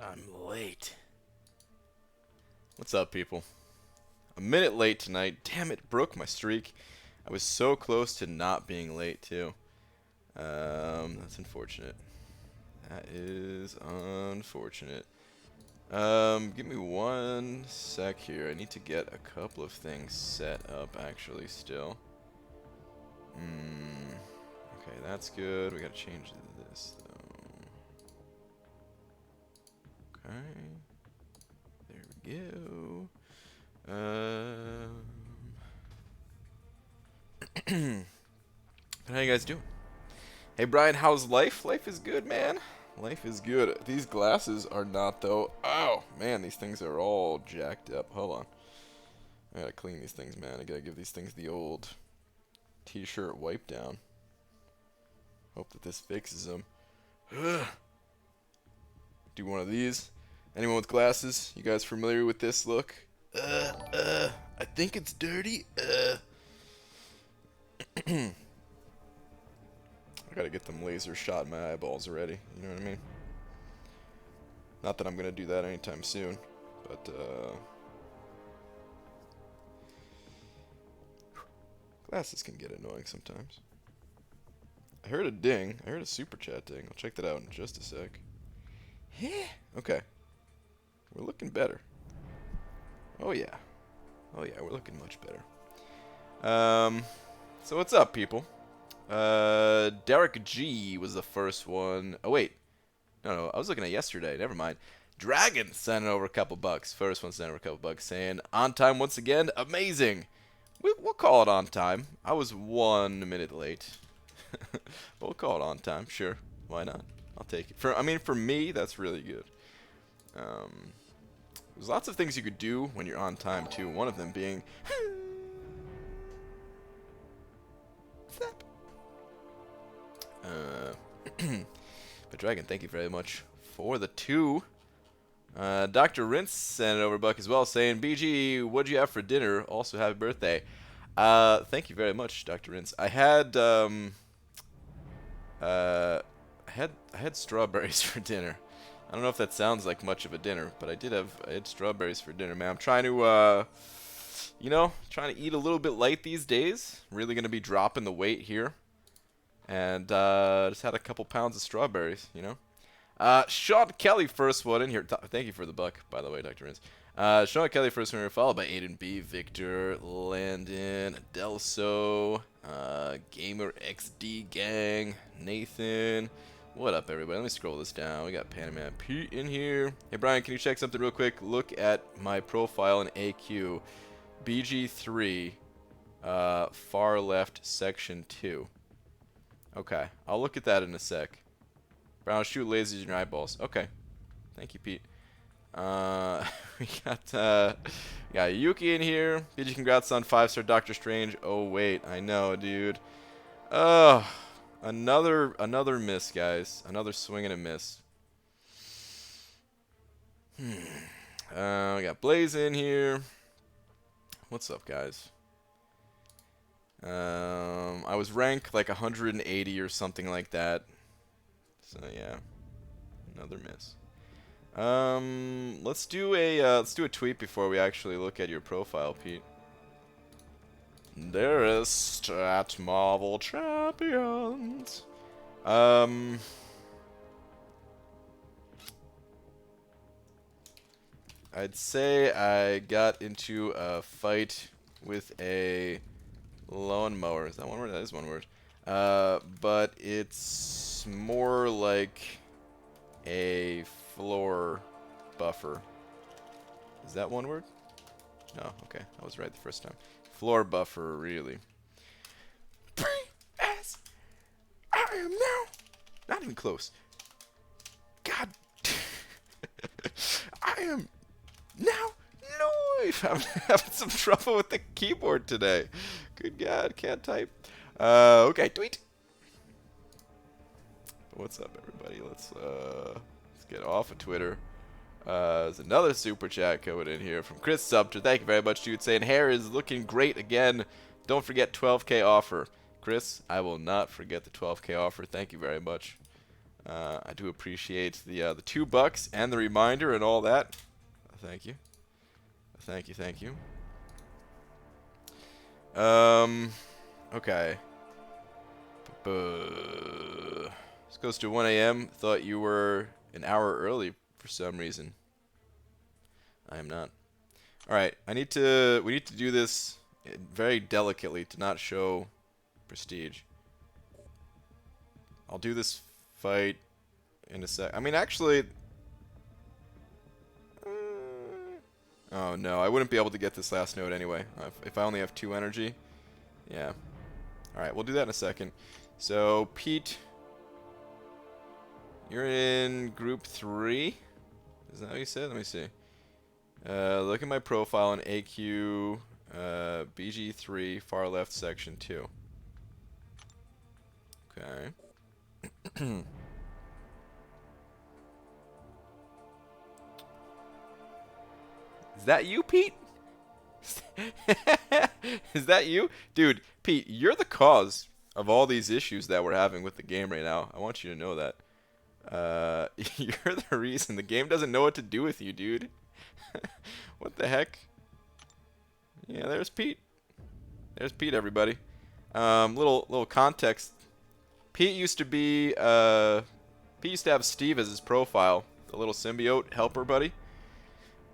I'm late. What's up, people? A minute late tonight. Damn it, broke my streak. I was so close to not being late, too. That's unfortunate. That is unfortunate. Give me one sec here. I need to get a couple of things set up, actually, still. Okay, that's good. We gotta change this, though. Okay. There we go. How you guys doing? Hey Brian, how's life? Life is good, man. Life is good. These glasses are not though. Oh man, these things are all jacked up. Hold on. I gotta clean these things, man. I gotta give these things the old t-shirt wipe down. Hope that this fixes them. Do one of these. Anyone with glasses? You guys familiar with this look? I think it's dirty. I gotta get them laser shot in my eyeballs already. You know what I mean? Not that I'm gonna do that anytime soon, but glasses can get annoying sometimes. I heard a ding. I heard a super chat ding. I'll check that out in just a sec. Okay. We're looking better. Oh yeah. Oh yeah, we're looking much better. So what's up, people? Derek G was the first one. Oh wait. No, I was looking at yesterday. Never mind. Dragon sent over a couple bucks. First one sent over a couple bucks saying, on time once again. Amazing. We'll call it on time. I was 1 minute late. But we'll call it on time. Sure. Why not? I'll take it. For me, that's really good. There's lots of things you could do when you're on time, too. One of them being... Snap. But Dragon, thank you very much for the 2. Dr. Rince sent it over a buck as well, saying, BG, what'd you have for dinner? Also, happy birthday. Thank you very much, Dr. Rince. I had strawberries for dinner. I don't know if that sounds like much of a dinner, but I had strawberries for dinner, man. I'm trying to, trying to eat a little bit light these days. Really gonna be dropping the weight here. And just had a couple pounds of strawberries, you know. Sean Kelly, first one in here. Thank you for the buck, by the way, Dr. Rins. Sean Kelly, first one here, followed by Aiden B, Victor, Landon, Adelso, Gamer XD Gang, Nathan. What up, everybody? Let me scroll this down. We got Panaman Pete in here. Hey, Brian, can you check something real quick? Look at my profile in AQ. BG3, far left, section 2. Okay, I'll look at that in a sec. Brown, shoot lasers in your eyeballs. Okay. Thank you, Pete. We got Yuki in here. BG, congrats on 5-star Doctor Strange. Oh, wait. I know, dude. Another miss, guys. Another swing and a miss. We got Blaze in here. What's up, guys? I was ranked like 180 or something like that. So yeah, another miss. Let's do a tweet before we actually look at your profile, Pete. Dearest at Marvel Champions. I'd say I got into a fight with a lawnmower. Is that one word? That is one word. But it's more like a floor buffer. Is that one word? No, okay. I was right the first time. Floor buffer, really. As I am now. Not even close. God. I am now live. I'm having some trouble with the keyboard today. Good God, can't type. Okay, tweet. What's up, everybody? Let's get off of Twitter. There's another super chat coming in here from Chris Subter. Thank you very much, dude. Saying hair is looking great again. Don't forget 12K offer. Chris, I will not forget the 12K offer. Thank you very much. I do appreciate the $2 and the reminder and all that. Thank you. Thank you, thank you. Okay. This goes to 1 a.m. Thought you were an hour early for some reason. I am not. Alright, we need to do this very delicately to not show prestige. I'll do this fight in a sec. I mean, actually... oh, no. I wouldn't be able to get this last node anyway. If I only have 2 energy. Yeah. Alright, we'll do that in a second. So, Pete... you're in group 3? Is that what you said? Let me see. Look at my profile in AQ BG3, far left, section 2. Okay. Is that you, Pete? Is that you? Dude, Pete, you're the cause of all these issues that we're having with the game right now. I want you to know that. You're the reason. The game doesn't know what to do with you, dude. What the heck? Yeah, there's Pete. There's Pete, everybody. Little context. Pete used to be Pete used to have Steve as his profile, the little symbiote helper buddy.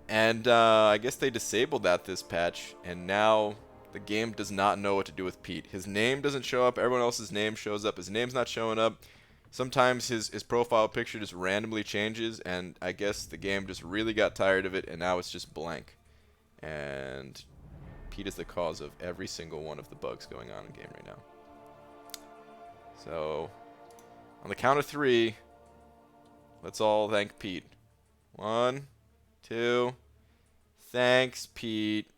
And I guess they disabled that this patch, and now the game does not know what to do with Pete. His name doesn't show up. Everyone else's name shows up. His name's not showing up. Sometimes his profile picture just randomly changes, and I guess the game just really got tired of it, and now it's just blank. And Pete is the cause of every single one of the bugs going on in the game right now. So, on the count of 3, let's all thank Pete. 1, 2, thanks, Pete.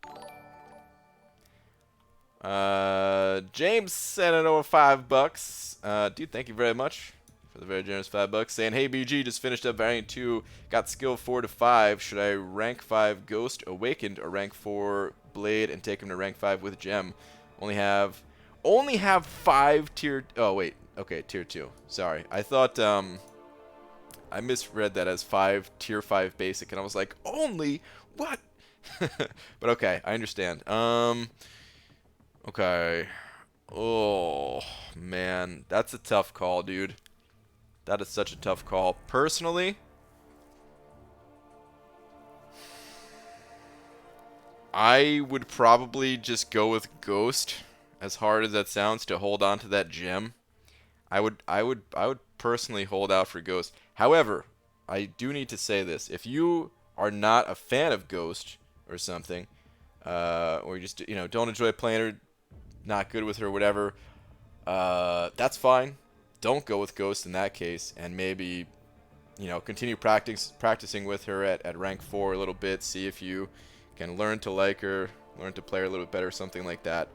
James sent in over $5. Dude, thank you very much for the very generous $5. Saying, hey, BG, just finished up Variant 2, got skill 4 to 5. Should I rank 5 Ghost Awakened or rank 4 Blade and take him to rank 5 with Gem? Only have 5 tier... oh, wait. Okay, tier 2. Sorry. I thought, I misread that as 5 tier 5 basic, and I was like, only? What? But okay, I understand. Okay. Oh, man. That's a tough call, dude. That is such a tough call. Personally, I would probably just go with Ghost, as hard as that sounds, to hold on to that gem. I would personally hold out for Ghost. However, I do need to say this. If you are not a fan of Ghost or something, or you just, don't enjoy playing her, not good with her, whatever, that's fine. Don't go with Ghost in that case, and maybe, continue practicing with her at rank 4 a little bit, see if you can learn to like her, learn to play her a little bit better, something like that,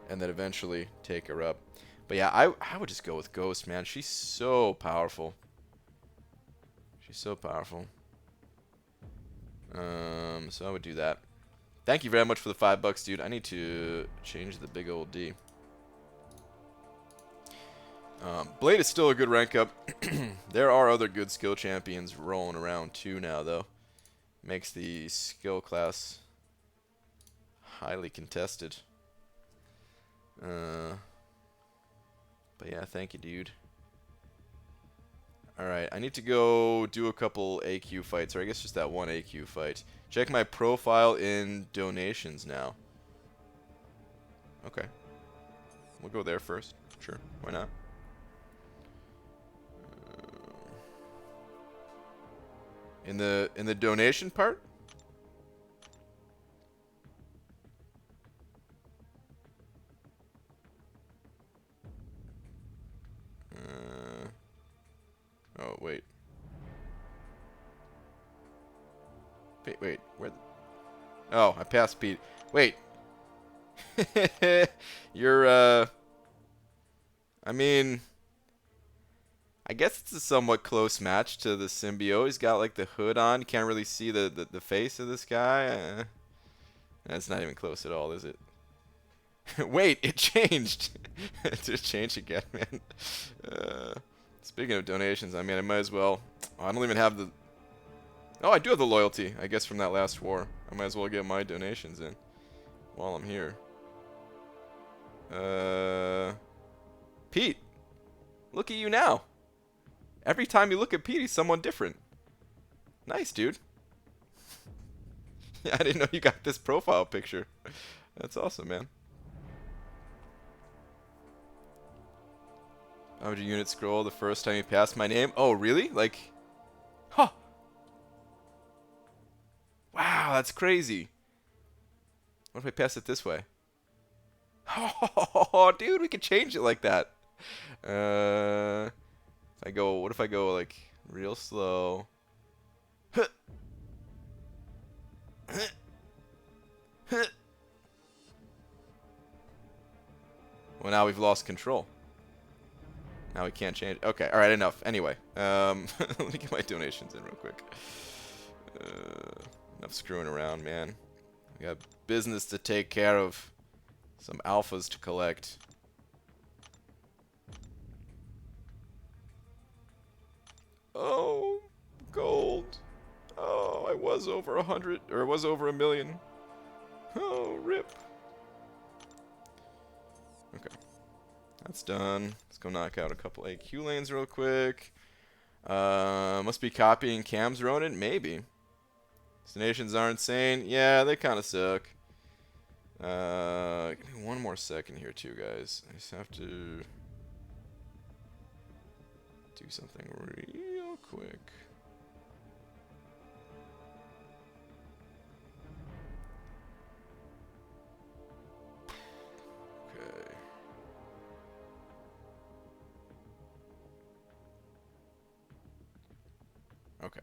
and then eventually take her up. But yeah, I would just go with Ghost, man. She's so powerful. She's so powerful. So I would do that. Thank you very much for the $5, dude. I need to change the big old D. Blade is still a good rank up. There are other good skill champions rolling around too now, though. Makes the skill class highly contested. But yeah, thank you, dude. Alright, I need to go do a couple AQ fights, or I guess just that one AQ fight. Check my profile in donations now. Okay. We'll go there first. Sure, why not? In the donation part? Oh, wait. Wait, where? Oh, I passed Pete. Wait. You're, I mean, I guess it's a somewhat close match to the symbiote. He's got, like, the hood on. You can't really see the face of this guy. That's not even close at all, is it? Wait, it changed. Did it change again, man? Speaking of donations, I mean, I might as well. I don't even have the. Oh, I do have the loyalty, I guess, from that last war. I might as well get my donations in while I'm here. Pete, look at you now. Every time you look at Pete, he's someone different. Nice, dude. Yeah, I didn't know you got this profile picture. That's awesome, man. How would your unit scroll the first time you passed my name? Oh, really? Like, huh. Wow, that's crazy. What if I pass it this way? Oh, dude, we could change it like that. If I go, what if I go like real slow? Well, now we've lost control. Now we can't change. Okay, all right, enough. Anyway, let me get my donations in real quick. Enough screwing around, man. We got business to take care of. Some alphas to collect. Oh, gold. Oh, I was over 100, or I was over 1 million. Oh, rip. Okay. That's done. Let's go knock out a couple AQ lanes real quick. Must be copying Cam's Ronin? Maybe. Destinations are insane. Yeah, they kind of suck. Give me one more second here too, guys. I just have to do something real quick. Okay. Okay.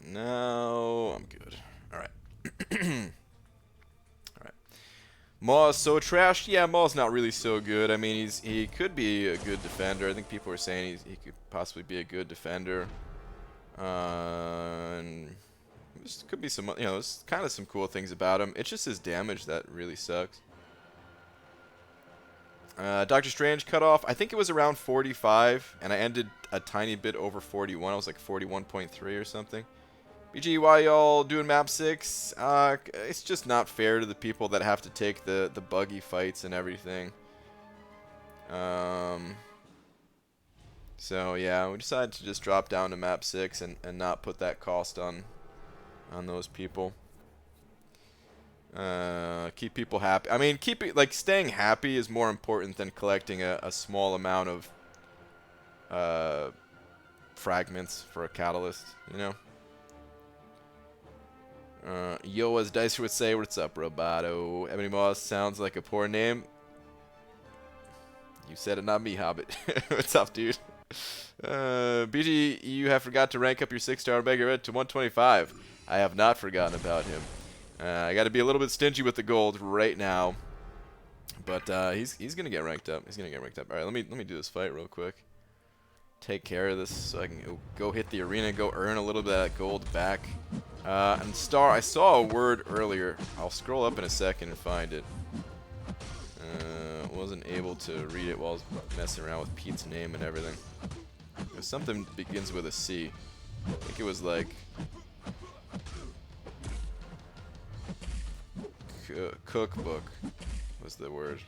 Now I'm good. All right. Maw's so trashed. Yeah, Maw's not really so good. I mean, he could be a good defender. I think people are saying he could possibly be a good defender. And there could be some, you know, there's kind of some cool things about him. It's just his damage that really sucks. Doctor Strange cut off. I think it was around 45, and I ended a tiny bit over 41. I was like 41.3 or something. BG, why y'all doing map 6? It's just not fair to the people that have to take the buggy fights and everything. So yeah, we decided to just drop down to map 6 and not put that cost on those people. Keep people happy. I mean, staying happy is more important than collecting a small amount of fragments for a catalyst, you know? Yo, as Dicer would say, what's up, Roboto? Ebony Moss sounds like a poor name. You said it, not me, Hobbit. What's up, dude? BG, you have forgot to rank up your 6-star Mega Red to 125. I have not forgotten about him. I got to be a little bit stingy with the gold right now, but he's gonna get ranked up. He's gonna get ranked up. All right, let me do this fight real quick. Take care of this so I can go hit the arena, go earn a little bit of that gold back. And Star, I saw a word earlier. I'll scroll up in a second and find it. Wasn't able to read it while I was messing around with Pete's name and everything. It was something that begins with a C. I think it was like cookbook was the word.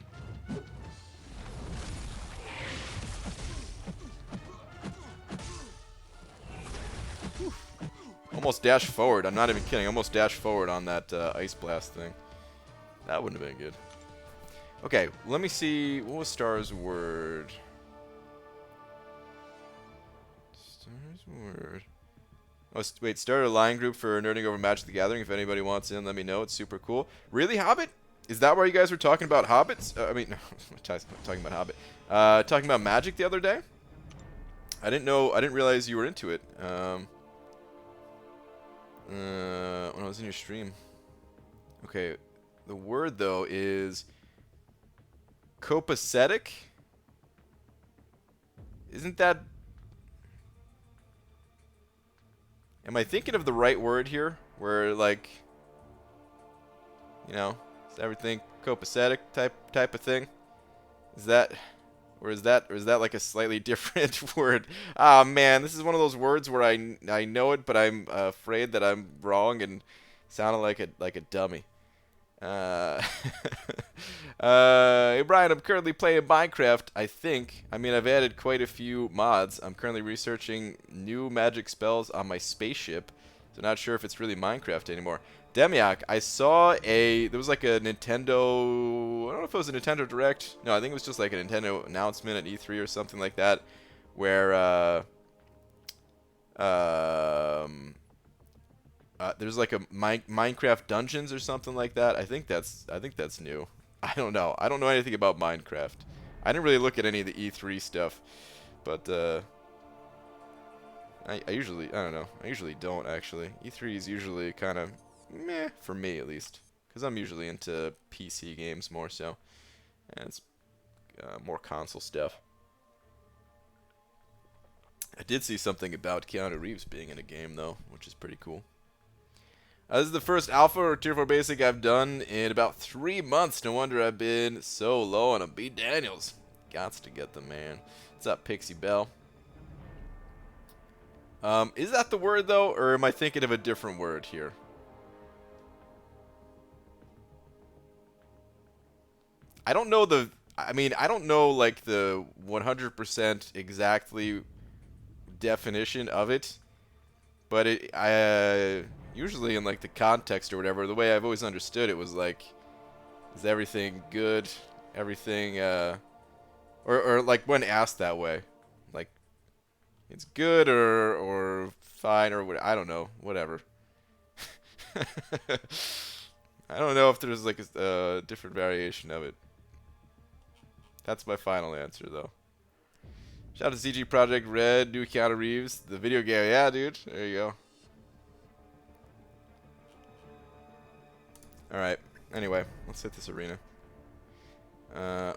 Almost dashed forward. I'm not even kidding. Almost dashed forward on that ice blast thing. That wouldn't have been good. Okay, let me see. What was Star's word? Star's word. Oh, wait. Start a line group for Nerding Over Magic the Gathering. If anybody wants in, let me know. It's super cool. Really, Hobbit? Is that where you guys were talking about hobbits? I mean, no, talking about Hobbit. Talking about Magic the other day? I didn't know. I didn't realize you were into it. When I was in your stream. Okay, the word though is copacetic. Isn't that? Am I thinking of the right word here? Where like, you know, is everything copacetic type of thing? Is that, Or is that like a slightly different word? Ah, man, this is one of those words where I know it, but I'm afraid that I'm wrong and sounding like a dummy. Hey Brian, I'm currently playing Minecraft, I think. I mean, I've added quite a few mods. I'm currently researching new magic spells on my spaceship, so not sure if it's really Minecraft anymore. Demiak, I saw there was like a Nintendo, I don't know if it was a Nintendo Direct. No, I think it was just like a Nintendo announcement at E3 or something like that, where, there's like a Minecraft Dungeons or something like that. I think that's new. I don't know. I don't know anything about Minecraft. I didn't really look at any of the E3 stuff, but I usually, I don't know. I usually don't actually. E3 is usually kind of meh for me at least, because I'm usually into PC games more so, and it's more console stuff. I did see something about Keanu Reeves being in a game though, which is pretty cool. This is the first Alpha or Tier 4 Basic I've done in about 3 months. No wonder I've been so low on a B. Daniels. Gots to get them, man. What's up, Pixie Bell? Is that the word, though, or am I thinking of a different word here? I don't know I don't know, like, the 100% exactly definition of it, but usually in like the context or whatever, the way I've always understood it was like, is everything good? Everything, or like when asked that way, like, it's good or fine or what? I don't know, whatever. I don't know if there's like a different variation of it. That's my final answer though. Shout out to CG Project Red, new Keanu Reeves, the video game. Yeah, dude. There you go. Alright, anyway, let's hit this arena. Yeah.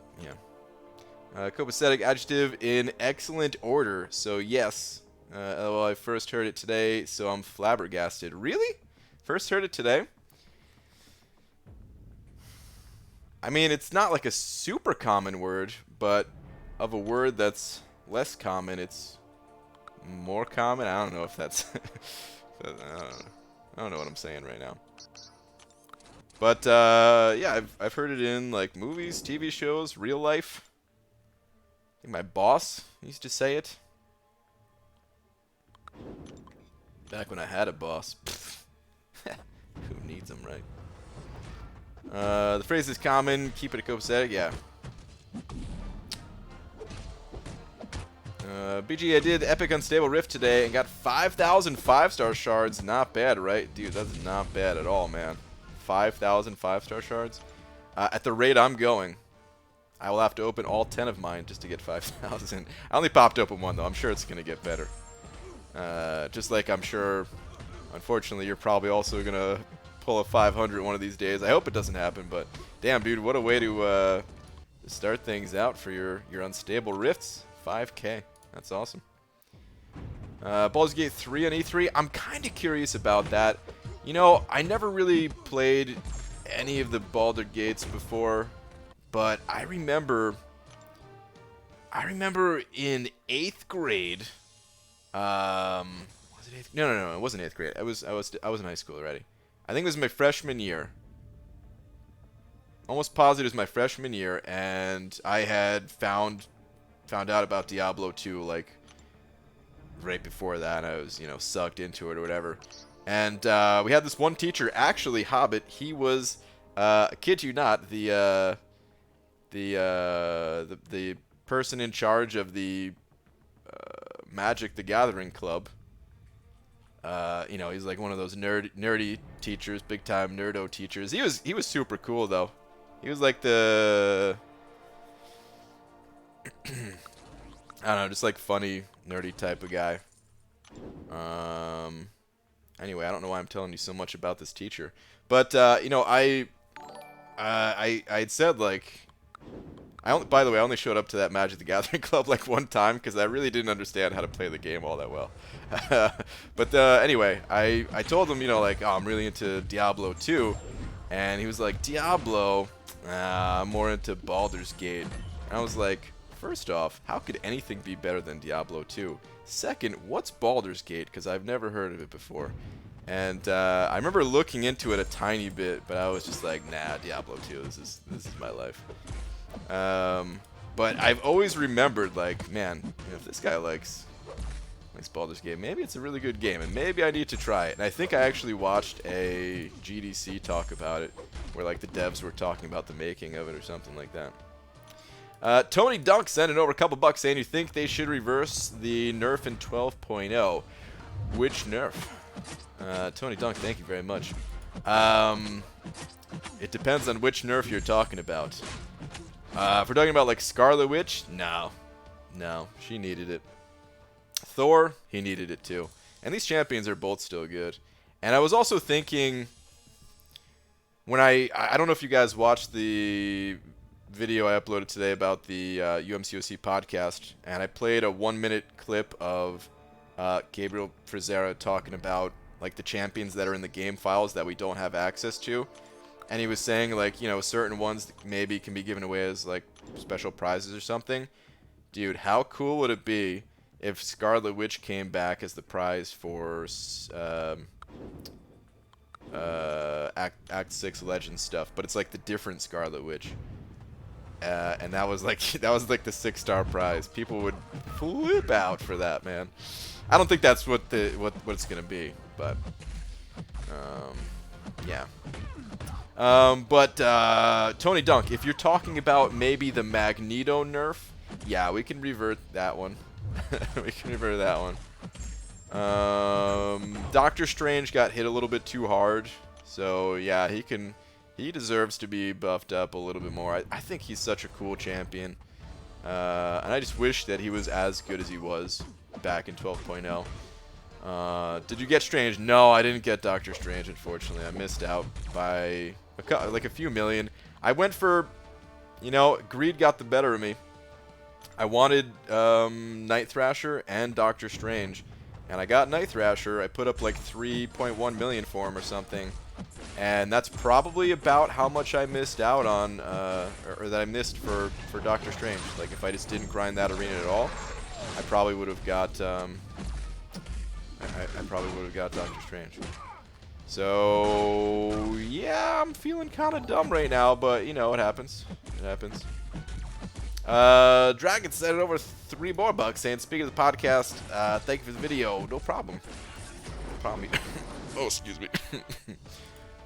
Copacetic adjective in excellent order. So, yes. Well, I first heard it today, so I'm flabbergasted. Really? First heard it today? I mean, it's not like a super common word, but of a word that's less common, it's more common. I don't know if that's... I don't know what I'm saying right now. But, yeah, I've heard it in, like, movies, TV shows, real life. I think my boss used to say it. Back when I had a boss. Who needs them, right? The phrase is common, keep it a copacetic, yeah. BG, I did Epic Unstable Rift today and got 5,000 5-star shards. Not bad, right? Dude, that's not bad at all, man. 5,000 5-star shards. At the rate I'm going, I will have to open all 10 of mine just to get 5,000. I only popped open one, though. I'm sure it's going to get better. Just like I'm sure, unfortunately, you're probably also going to pull a 500 one of these days. I hope it doesn't happen, but damn, dude, what a way to start things out for your Unstable Rifts. 5K. That's awesome. Baldur's Gate 3 on E3. I'm kind of curious about that. You know, I never really played any of the Baldur's Gates before, but I remember in 8th grade. Was it 8th? No, it wasn't 8th grade. I was in high school already. I think it was my freshman year. Almost positive it was my freshman year, and I had found out about Diablo 2 like right before that. I was, sucked into it or whatever. And we had this one teacher, actually Hobbit. He was, kid you not, the person in charge of the Magic the Gathering club. He's like one of those nerdy teachers, big time nerdo teachers. He was super cool though. He was like the I don't know, just like funny, nerdy type of guy. Anyway, I don't know why I'm telling you so much about this teacher, but I had said like, by the way, I only showed up to that Magic the Gathering club like one time because I really didn't understand how to play the game all that well. But anyway, I told him, like, oh, I'm really into Diablo 2, and he was like, Diablo? I'm more into Baldur's Gate. And I was like, First off, how could anything be better than Diablo 2? Second, what's Baldur's Gate? Because I've never heard of it before. And I remember looking into it a tiny bit, but I was just like, nah, Diablo 2, this is my life. But I've always remembered, like, man, if this guy likes Baldur's Gate, maybe it's a really good game, and maybe I need to try it. And I think I actually watched a GDC talk about it, where like the devs were talking about the making of it or something like that. Tony Dunk sending over a couple bucks saying, you think they should reverse the nerf in 12.0? Which nerf? Tony Dunk, thank you very much. It depends on which nerf you're talking about. If we're talking about like Scarlet Witch, no, she needed it. Thor, he needed it too. And these champions are both still good. And I was also thinking, when I don't know if you guys watched the video I uploaded today about the UMCOC podcast, and I played a 1-minute clip of Gabriel Frizera talking about like the champions that are in the game files that we don't have access to. And he was saying, like, you know, certain ones maybe can be given away as like special prizes or something. Dude, how cool would it be if Scarlet Witch came back as the prize for Act 6 Legend stuff, but it's like the different Scarlet Witch, and that was like the 6-star prize. People would flip out for that, man. I don't think that's what it's gonna be, but yeah. But Tony Dunk, if you're talking about maybe the Magneto nerf, yeah, we can revert that one. We can revert that one. Doctor Strange got hit a little bit too hard, so yeah, he deserves to be buffed up a little bit more. I think he's such a cool champion, and I just wish that he was as good as he was back in 12.0. Did you get Strange? No, I didn't get Doctor Strange, unfortunately. I missed out by like a few million. I went for, you know, greed got the better of me. I wanted Night Thrasher and Doctor Strange, and I got Night Thrasher. I put up like 3.1 million for him or something, and that's probably about how much I missed out on, or that I missed for Doctor Strange. Like, if I just didn't grind that arena at all, I probably would have got I probably would have got Doctor Strange. So yeah, I'm feeling kind of dumb right now, but you know, it happens. It happens. Dragon sent it over 3 more bucks saying, speaking of the podcast, thank you for the video. No problem. No problem. Oh, excuse me.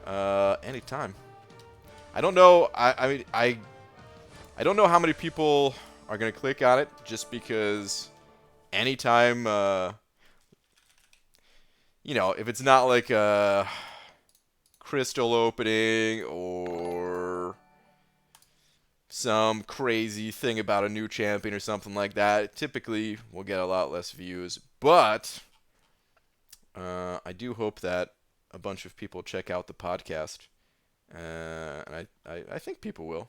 Anytime. I don't know. I mean, I don't know how many people are gonna click on it, just because anytime, you know, if it's not like a crystal opening or some crazy thing about a new champion or something like that, typically we'll get a lot less views. But I do hope that a bunch of people check out the podcast, and I think people will.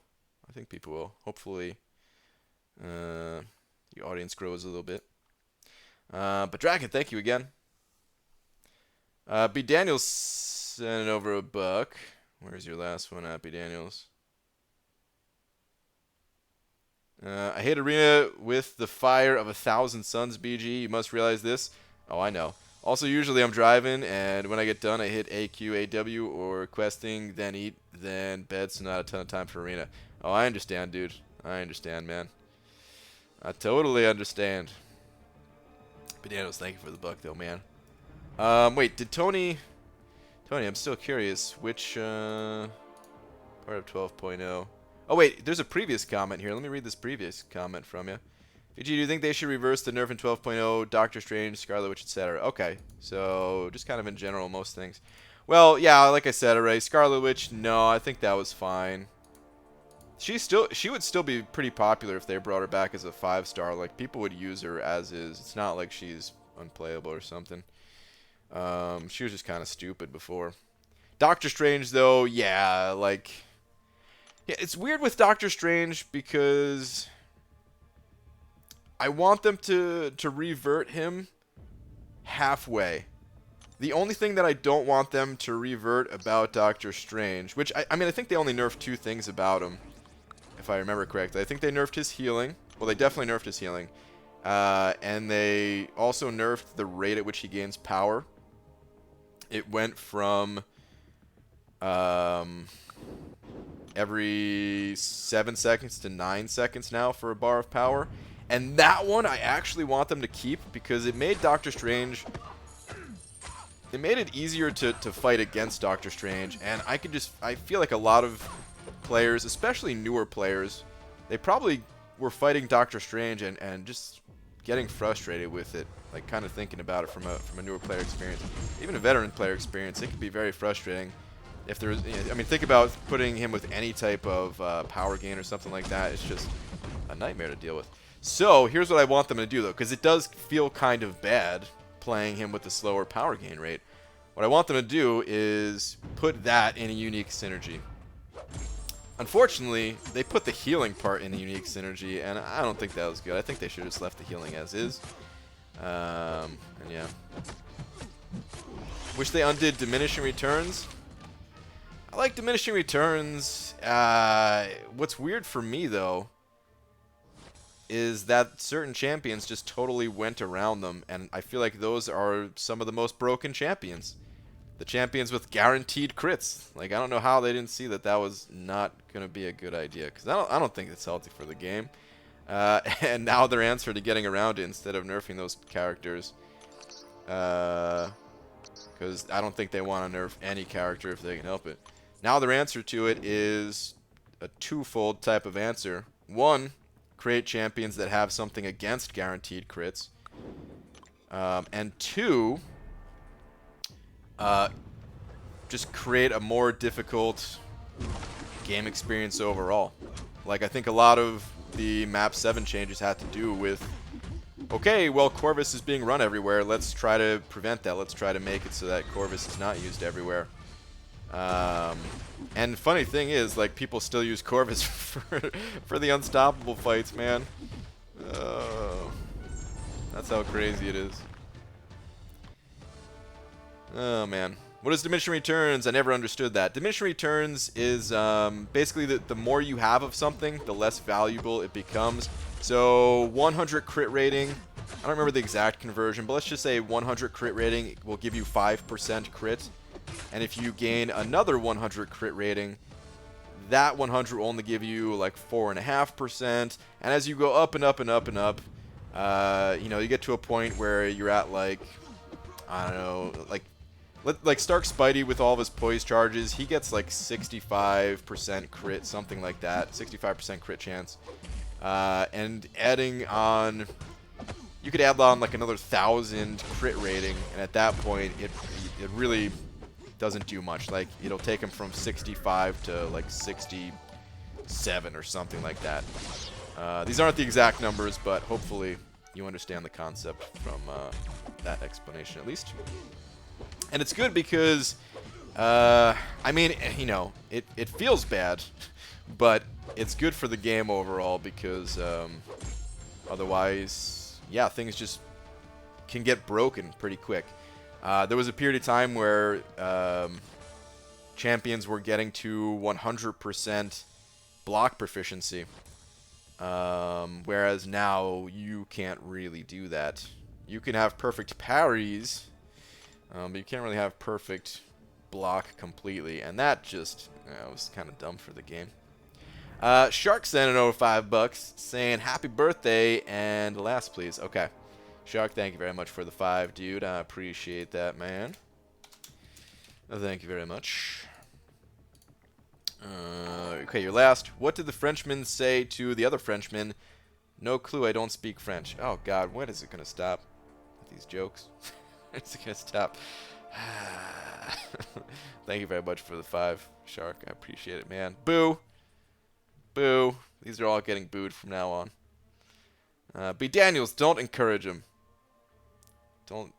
I think people will. Hopefully, the audience grows a little bit. But Dragon, thank you again. B. Daniels sent over $1. Where's your last one at, B. Daniels? I hit arena with the fire of 1,000 suns, BG. You must realize this. Oh, I know. Also, usually I'm driving, and when I get done, I hit AQ, AW, or questing, then eat, then bed, so not a ton of time for arena. Oh, I understand, dude. I understand, man. I totally understand. Bananas, thank you for the $1, though, man. Wait, did Tony, I'm still curious, which, part of 12.0? Oh, wait, there's a previous comment here. Let me read this previous comment from you. BG, do you think they should reverse the nerf in 12.0, Doctor Strange, Scarlet Witch, etc.? Okay, so just kind of in general, most things. Well, yeah, like I said already, Scarlet Witch, no, I think that was fine. She would still be pretty popular if they brought her back as a 5-star. Like, people would use her as is. It's not like she's unplayable or something. She was just kind of stupid before. Doctor Strange, though, yeah, like... Yeah, it's weird with Doctor Strange because I want them to revert him halfway. The only thing that I don't want them to revert about Doctor Strange, which, I mean, I think they only nerfed 2 things about him, if I remember correctly. I think they nerfed his healing. Well, they definitely nerfed his healing. And they also nerfed the rate at which he gains power. It went from every 7 seconds to 9 seconds now for a bar of power. And that one I actually want them to keep because it made Doctor Strange... It made it easier to fight against Doctor Strange. And I feel like a lot of players, especially newer players, they probably were fighting Doctor Strange and just getting frustrated with it. Like, kind of thinking about it from a newer player experience. Even a veteran player experience, it can be very frustrating. If there's, I mean, think about putting him with any type of power gain or something like that. It's just a nightmare to deal with. So, here's what I want them to do, though, because it does feel kind of bad playing him with a slower power gain rate. What I want them to do is put that in a unique synergy. Unfortunately, they put the healing part in the unique synergy, and I don't think that was good. I think they should have just left the healing as is. And yeah. Wish they undid diminishing returns. I like diminishing returns. What's weird for me, though, is that certain champions just totally went around them, and I feel like those are some of the most broken champions. The champions with guaranteed crits. Like, I don't know how they didn't see that that was not going to be a good idea, because I don't think it's healthy for the game. And now their answer to getting around it instead of nerfing those characters. Because I don't think they want to nerf any character if they can help it. Now their answer to it is a twofold type of answer. One, create champions that have something against guaranteed crits. And two, just create a more difficult game experience overall. Like, I think a lot of the map 7 changes had to do with, okay, well, Corvus is being run everywhere. Let's try to prevent that. Let's try to make it so that Corvus is not used everywhere. And funny thing is, like, people still use Corvus for the unstoppable fights, man. That's how crazy it is. Oh, man. What is diminishing returns? I never understood that. Diminishing returns is basically the more you have of something, the less valuable it becomes. So 100 crit rating. I don't remember the exact conversion, but let's just say 100 crit rating will give you 5% crit. And if you gain another 100 crit rating, that 100 will only give you like 4.5%. And as you go up and up and up and up, you know, you get to a point where you're at like, I don't know, like Stark Spidey with all of his poise charges, he gets like 65% crit, something like that, 65% crit chance. And adding on, you could add on like another 1,000 crit rating, and at that point, it really doesn't do much. Like, it'll take him from 65 to like 67 or something like that. These aren't the exact numbers, but hopefully you understand the concept from that explanation at least. And it's good because, I mean, you know, it feels bad, but it's good for the game overall because otherwise, yeah, things just can get broken pretty quick. There was a period of time where champions were getting to 100% block proficiency, whereas now you can't really do that. You can have perfect parries, but you can't really have perfect block completely, and that just was kind of dumb for the game. Shark sent in over $5 saying happy birthday and last please. Okay, Shark, thank you very much for the 5, dude. I appreciate that, man. Thank you very much. Okay, your last. What did the Frenchman say to the other Frenchman? No clue, I don't speak French. Oh god, when is it gonna stop with these jokes? When is it gonna stop? Thank you very much for the 5, Shark. I appreciate it, man. Boo! Boo! These are all getting booed from now on. B. Daniels, don't encourage him. Don't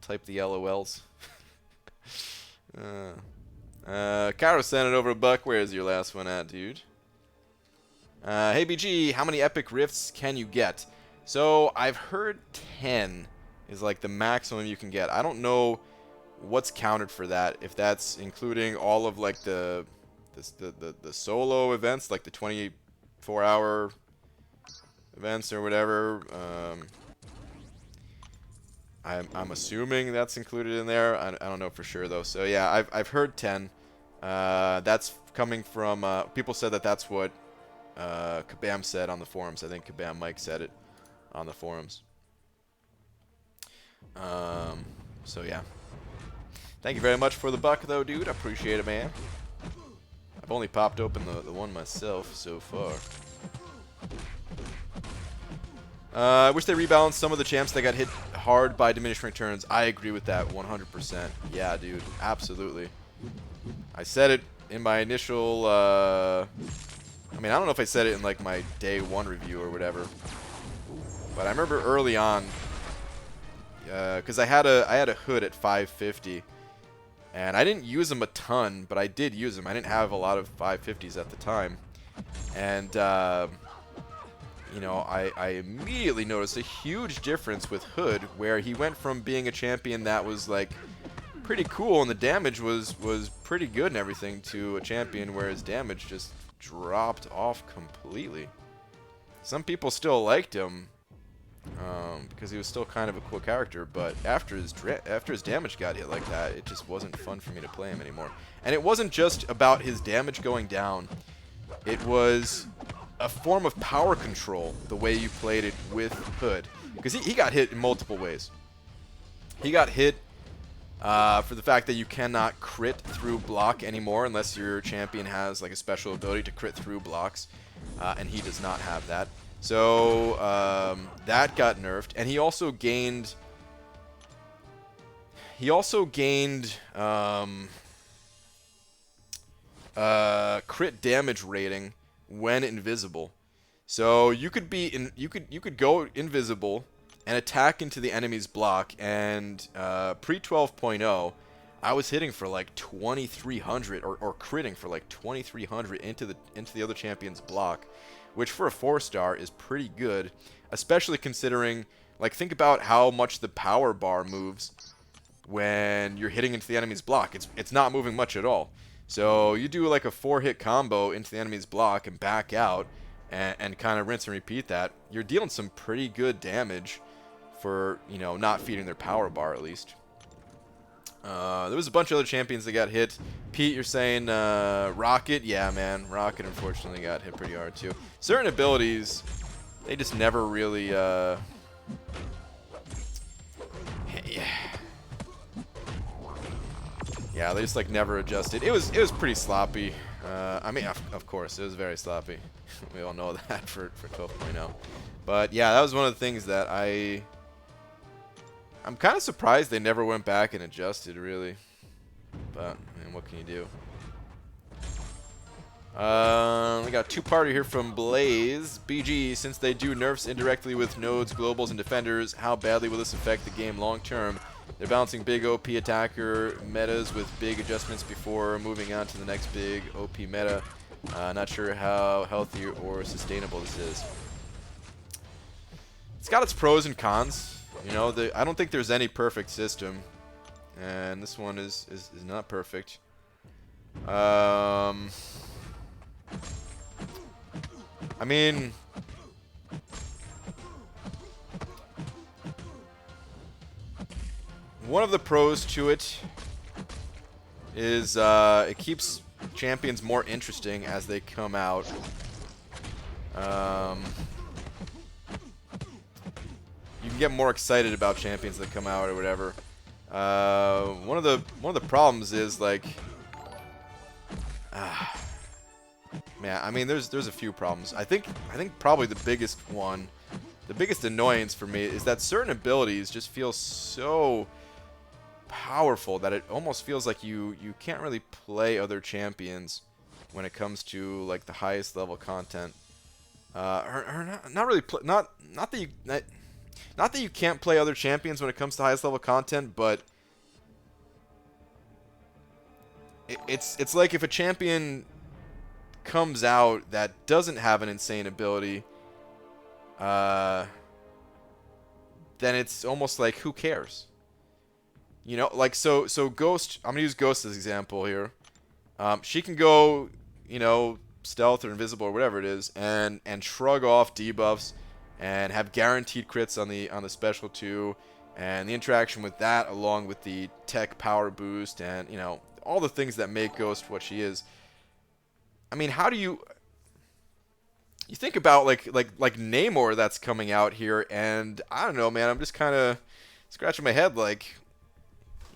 type the LOLs. Cairo sent it over $1. Where's your last one at, dude? Hey BG, how many epic rifts can you get? So I've heard 10 is like the maximum you can get. I don't know what's counted for that. If that's including all of like the solo events, like the 20 4-hour events or whatever. I'm assuming that's included in there. I don't know for sure though. So yeah, I've heard 10. That's coming from people said that's what Kabam said on the forums. I think Kabam Mike said it on the forums. So yeah. Thank you very much for the buck though, dude. I appreciate it, man. I've only popped open the one myself so far. I wish they rebalanced some of the champs that got hit hard by diminishing returns. I agree with that 100%. Yeah, dude. Absolutely. I said it in my initial, I mean, I don't know if I said it in, like, my day 1 review or whatever. But I remember early on, because I had a hood at 550. And I didn't use them a ton, but I did use them. I didn't have a lot of 550s at the time. And, you know, I immediately noticed a huge difference with Hood, where he went from being a champion that was, like, pretty cool and the damage was pretty good and everything, to a champion where his damage just dropped off completely. Some people still liked him, because he was still kind of a cool character, but after his damage got hit like that, it just wasn't fun for me to play him anymore. And it wasn't just about his damage going down. It was a form of power control, the way you played it with Hood. Because he got hit in multiple ways. He got hit for the fact that you cannot crit through block anymore unless your champion has like a special ability to crit through blocks, and he does not have that. So that got nerfed, and he also gained crit damage rating when invisible. So you could you could go invisible and attack into the enemy's block, and pre 12.0 I was hitting for like 2300 or critting for like 2300 into the other champion's block, which for a 4-star is pretty good, especially considering, like, think about how much the power bar moves when you're hitting into the enemy's block. It's not moving much at all. So you do like a 4-hit combo into the enemy's block and back out and kind of rinse and repeat that. You're dealing some pretty good damage for, you know, not feeding their power bar at least. There was a bunch of other champions that got hit. Pete, you're saying Rocket? Yeah, man. Rocket unfortunately got hit pretty hard too. Certain abilities, they just never really yeah, they just like never adjusted. It was pretty sloppy. I mean, of course, it was very sloppy. We all know that for 12.0. But yeah, that was one of the things that I'm kind of surprised they never went back and adjusted, really. But I mean, what can you do? We got a two-parter here from Blaze. BG, since they do nerfs indirectly with nodes, globals, and defenders, how badly will this affect the game long-term? They're balancing big OP attacker metas with big adjustments before moving on to the next big OP meta. Not sure how healthy or sustainable this is. It's got its pros and cons. You know, I don't think there's any perfect system, and this one is not perfect. I mean, one of the pros to it is it keeps champions more interesting as they come out. You can get more excited about champions that come out or whatever. One of the problems is like, man, I mean, there's a few problems. I think probably the biggest one, the biggest annoyance for me is that certain abilities just feel so powerful that it almost feels like you can't really play other champions when it comes to like the highest level content. Or not really not that you can't play other champions when it comes to highest level content, but it's like if a champion comes out that doesn't have an insane ability, then it's almost like, who cares? You know, like, so Ghost, I'm gonna use Ghost as an example here. She can go, you know, stealth or invisible or whatever it is, and shrug off debuffs and have guaranteed crits on the special too, and the interaction with that along with the tech power boost and, you know, all the things that make Ghost what she is. I mean, how do you think about like Namor that's coming out here, and I don't know, man, I'm just kind of scratching my head like,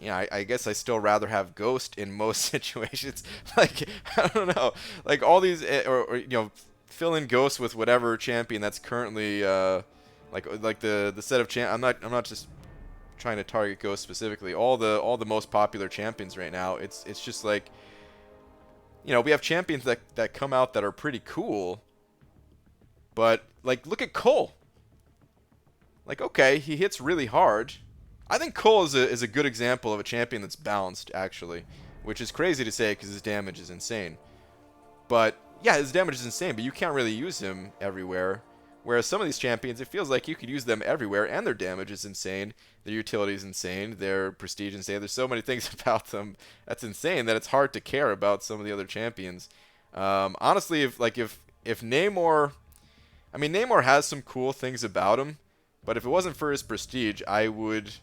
yeah, I guess I still rather have Ghost in most situations. Like, I don't know, like all these, or you know, fill in Ghost with whatever champion that's currently like the set of I'm not just trying to target Ghost specifically. All the most popular champions right now. It's just like, you know, we have champions that come out that are pretty cool, but like look at Cole. Like, okay, he hits really hard. I think Cole is a good example of a champion that's balanced, actually, which is crazy to say because his damage is insane. But yeah, his damage is insane, but you can't really use him everywhere. Whereas some of these champions, it feels like you could use them everywhere, and their damage is insane, their utility is insane, their prestige is insane. There's so many things about them that's insane that it's hard to care about some of the other champions. Honestly, if Namor, I mean, Namor has some cool things about him, but if it wasn't for his prestige, I would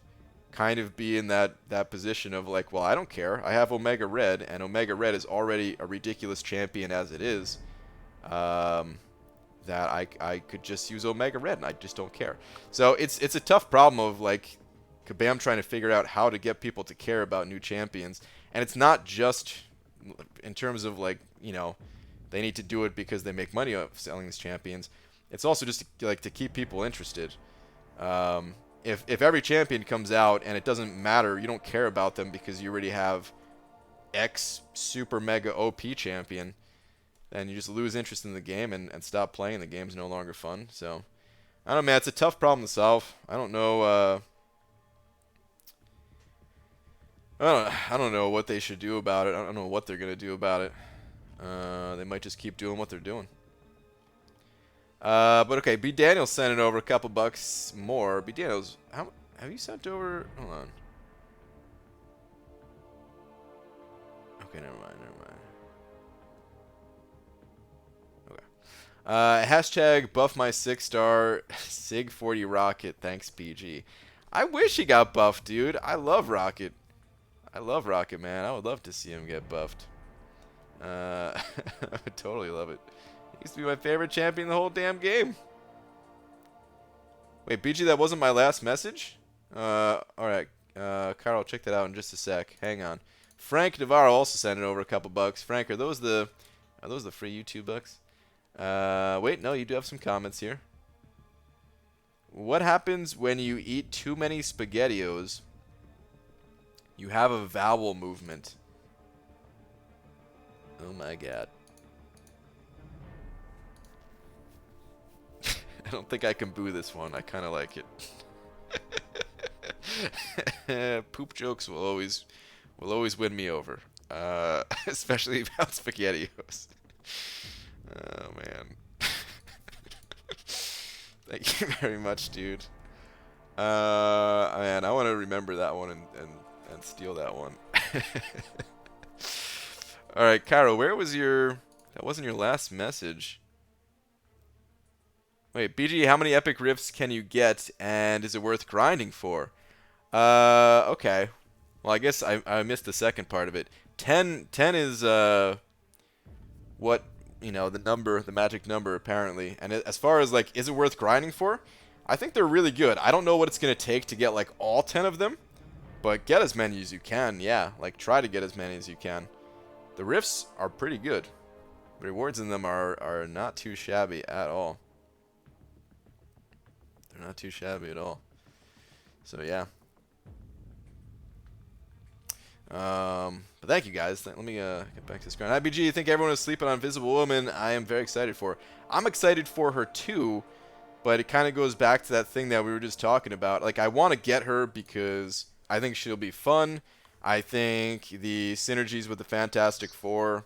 kind of be in that position of like, well, I don't care. I have Omega Red, and Omega Red is already a ridiculous champion as it is. That I could just use Omega Red, and I just don't care. So it's a tough problem of like Kabam trying to figure out how to get people to care about new champions, and it's not just in terms of like, you know, they need to do it because they make money off selling these champions. It's also just to keep people interested. If every champion comes out and it doesn't matter, you don't care about them because you already have X super mega OP champion, then you just lose interest in the game and stop playing. The game's no longer fun. So, I don't know, man. It's a tough problem to solve. I don't know. I don't know what they should do about it. I don't know what they're gonna do about it. They might just keep doing what they're doing. But okay, B Daniels sending over a couple bucks more. B Daniels, how have you sent over? Hold on. Okay, never mind. Okay. Hashtag buff my 6-star Sig 40 Rocket. Thanks, PG. I wish he got buffed, dude. I love Rocket. I love Rocket, man. I would love to see him get buffed. I would totally love it. He used to be my favorite champion in the whole damn game. Wait, BG, that wasn't my last message? Alright. Carl, check that out in just a sec. Hang on. Frank Navarro also sent over a couple bucks. Frank, are those the free YouTube bucks? Wait, no, you do have some comments here. What happens when you eat too many SpaghettiOs? You have a vowel movement. Oh my god. I don't think I can boo this one. I kind of like it. Poop jokes will always win me over, especially about SpaghettiOs. Oh man. Thank you very much, dude. Man, I want to remember that one and steal that one. All right, Cairo, where was your? That wasn't your last message. Wait, BG, how many epic rifts can you get, and is it worth grinding for? Okay. Well, I guess I missed the second part of it. 10 is what, you know, the magic number apparently. And as far as like, is it worth grinding for? I think they're really good. I don't know what it's gonna take to get like all 10 of them, but get as many as you can. Yeah, like try to get as many as you can. The rifts are pretty good. The rewards in them are not too shabby at all. They're not too shabby at all. So yeah. But thank you guys. Let me get back to this grind. IBG, I think everyone is sleeping on Invisible Woman. I am very excited for her. I'm excited for her too, but it kind of goes back to that thing that we were just talking about. Like, I want to get her because I think she'll be fun. I think the synergies with the Fantastic Four,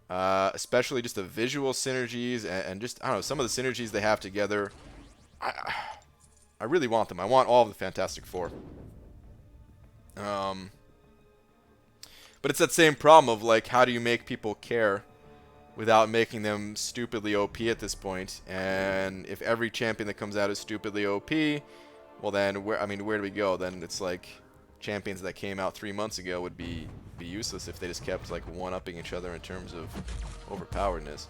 especially just the visual synergies and just, I don't know, some of the synergies they have together, I really want them. I want all of the Fantastic Four. But it's that same problem of, like, how do you make people care? without making them stupidly OP at this point. And if every champion that comes out is stupidly OP, well then, where do we go? Then it's like champions that came out 3 months ago would be useless if they just kept like one-upping each other in terms of overpoweredness.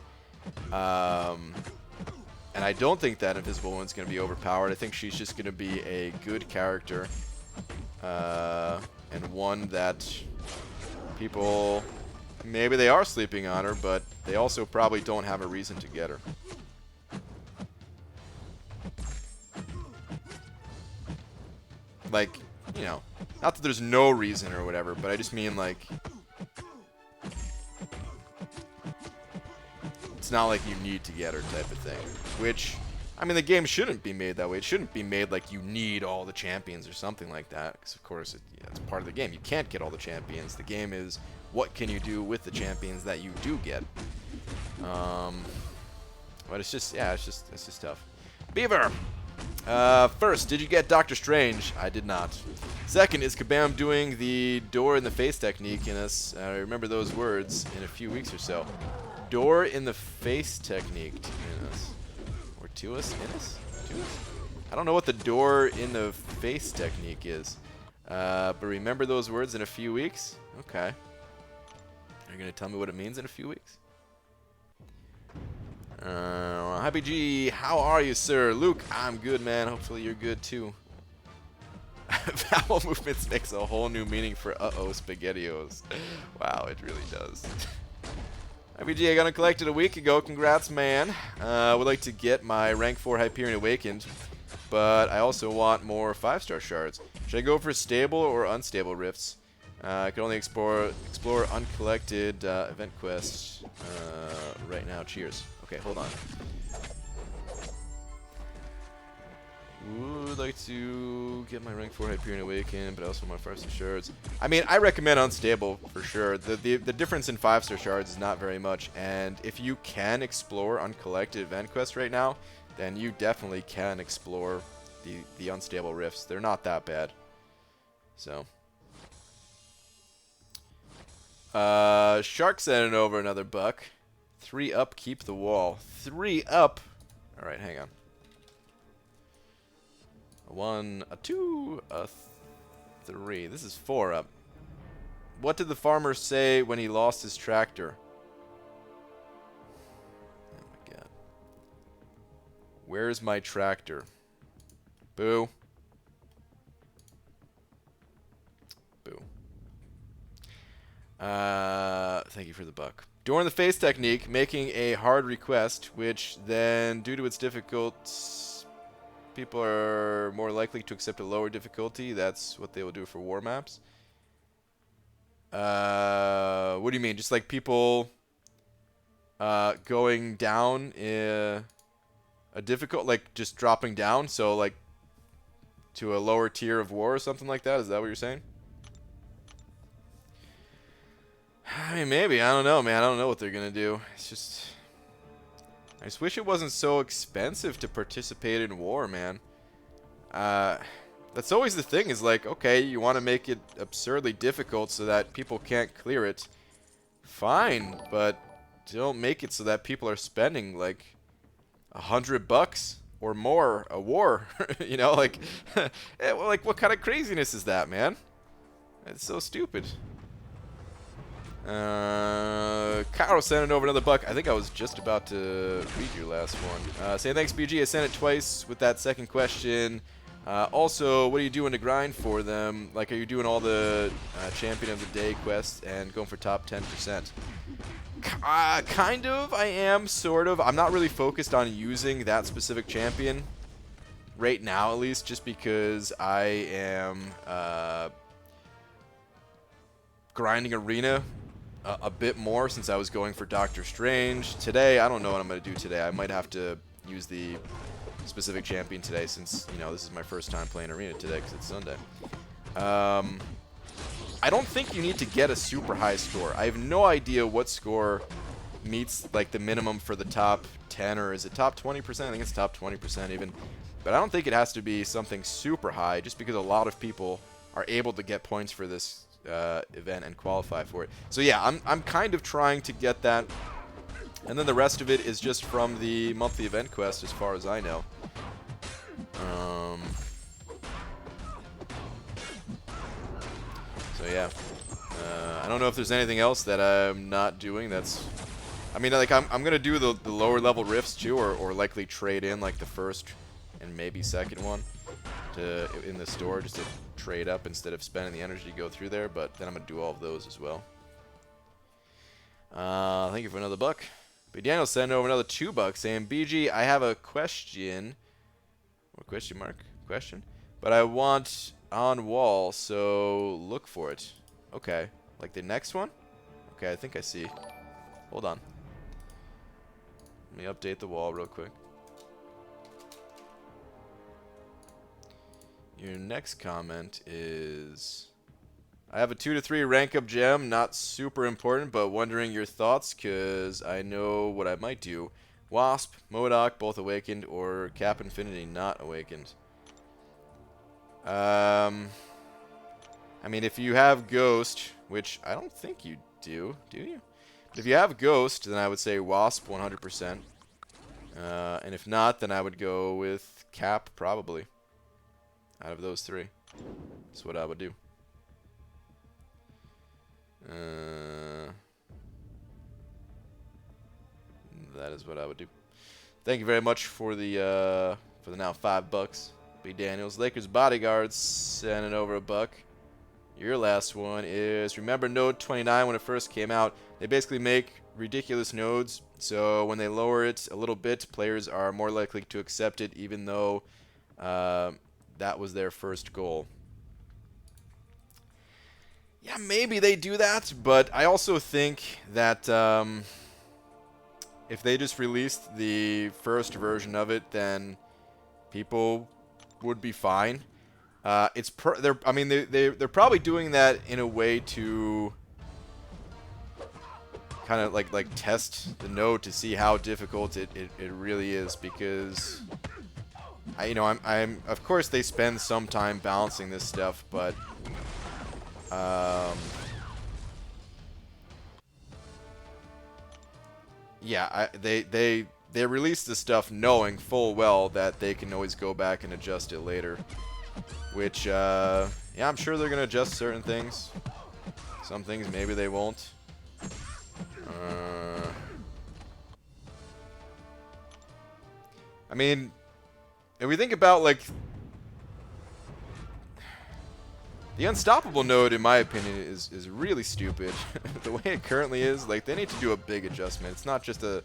And I don't think that Invisible Woman's going to be overpowered. I think she's just going to be a good character. And one that people, maybe they are sleeping on her, but they also probably don't have a reason to get her. Like, you know, not that there's no reason or whatever, but I just mean like, it's not like you need to get her type of thing. Which, I mean, the game shouldn't be made that way. It shouldn't be made like you need all the champions or something like that. Because, of course, it's part of the game. You can't get all the champions. The game is, what can you do with the champions that you do get? But it's just, yeah, it's just tough. Beaver! First, did you get Doctor Strange? I did not. Second, is Kabam doing the door in the face technique in us? I remember those words in a few weeks or so. Door in the face technique in us. Or to us? In us? To us? I don't know what the door in the face technique is. But remember those words in a few weeks? Okay. You're going to tell me what it means in a few weeks? Happy G, how are you, sir? Luke, I'm good, man. Hopefully you're good, too. Vowel movements makes a whole new meaning for uh-oh spaghettios. Wow, it really does. Happy G, I got it collected a week ago. Congrats, man. I would like to get my rank 4 Hyperion Awakened, but I also want more 5-star shards. Should I go for stable or unstable rifts? I can only explore uncollected event quests right now. Cheers. Okay, hold on. Would like to get my rank 4 Hyperion Awakened, but I also want my 5-star shards. I mean, I recommend unstable for sure. The difference in 5-star shards is not very much, and if you can explore uncollected event quests right now, then you definitely can explore the unstable rifts. They're not that bad. So. Shark sending over another buck. 3 up, keep the wall. 3 up. All right, hang on. A 1, a 2, a 3. This is 4 up. What did the farmer say when he lost his tractor? Oh my god. Where's my tractor? Boo. Boo. Thank you for the buck. Door in the face technique, making a hard request, which then, due to its difficult, people are more likely to accept a lower difficulty. That's what they will do for war maps. What do you mean? Just like people going down in a difficult, like just dropping down, so like to a lower tier of war or something like that? Is that what you're saying? I mean, maybe. I don't know, man. I don't know what they're going to do. It's just, I just wish it wasn't so expensive to participate in war, man. That's always the thing, is like, okay, you want to make it absurdly difficult so that people can't clear it. Fine, but don't make it so that people are spending like $100 or more a war. You know, like, like what kind of craziness is that, man? It's so stupid. Kyle sending over another buck. I think I was just about to read your last one. Saying thanks, BG. I sent it twice with that second question. Also, what are you doing to grind for them? Like, are you doing all the Champion of the Day quests and going for top 10%? Kind of. I am, sort of. I'm not really focused on using that specific champion right now, at least, just because I am grinding Arena a bit more since I was going for Doctor Strange. Today, I don't know what I'm going to do today. I might have to use the specific champion today since, you know, this is my first time playing Arena today because it's Sunday. I don't think you need to get a super high score. I have no idea what score meets like the minimum for the top 10, or is it top 20%? I think it's top 20% even. But I don't think it has to be something super high, just because a lot of people are able to get points for this event and qualify for it. So yeah, I'm kind of trying to get that And then the rest of it is just from the monthly event quest, as far as I know. So yeah, I don't know if there's anything else that I'm not doing. That's, I mean, like I'm gonna do the lower level rifts too, or likely trade in like the first and maybe second one to in the store just to trade up instead of spending the energy to go through there. But then I'm gonna do all of those as well. Thank you for another buck. But Daniel sent over another $2 saying, BG, I have a question. Or question mark? Question? But I want on wall, so look for it. Okay. Like the next one? Okay, I think I see. Hold on. Let me update the wall real quick. Your next comment is... I have a 2 to 3 rank up gem, not super important, but wondering your thoughts, cause I know what I might do. Wasp, MODOK, both awakened, or Cap Infinity not awakened. I mean, if you have Ghost, which I don't think you do you? But if you have Ghost, then I would say Wasp 100%. And if not, then I would go with Cap, probably. Out of those 3. That's what I would do. That is what I would do. Thank you very much for the now $5. B Daniels, Lakers bodyguards sending over $1. Your last one is, remember node 29 when it first came out? They basically make ridiculous nodes, so when they lower it a little bit, players are more likely to accept it, even though that was their first goal. Yeah, maybe they do that, but I also think that if they just released the first version of it, then people would be fine. They're probably doing that in a way to kind of like test the node to see how difficult it really is, because I'm of course they spend some time balancing this stuff, but yeah, they release this stuff knowing full well that they can always go back and adjust it later. Which, yeah, I'm sure they're gonna adjust certain things. Some things maybe they won't. I mean, if we think about like the unstoppable node, in my opinion, is really stupid. The way it currently is, like, they need to do a big adjustment. It's not just a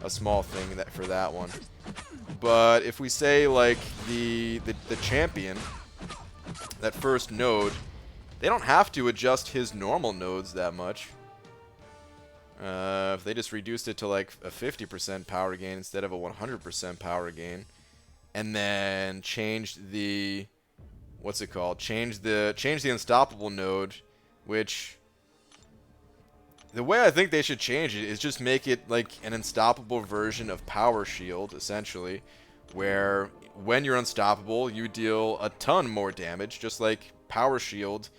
small thing for that one. But if we say like the champion, that first node, they don't have to adjust his normal nodes that much. If they just reduced it to like a 50% power gain instead of a 100% power gain, and then changed the what's it called? Change the unstoppable node, which the way I think they should change it is just make it like an unstoppable version of Power Shield, essentially, where when you're unstoppable, you deal a ton more damage, just like Power Shield.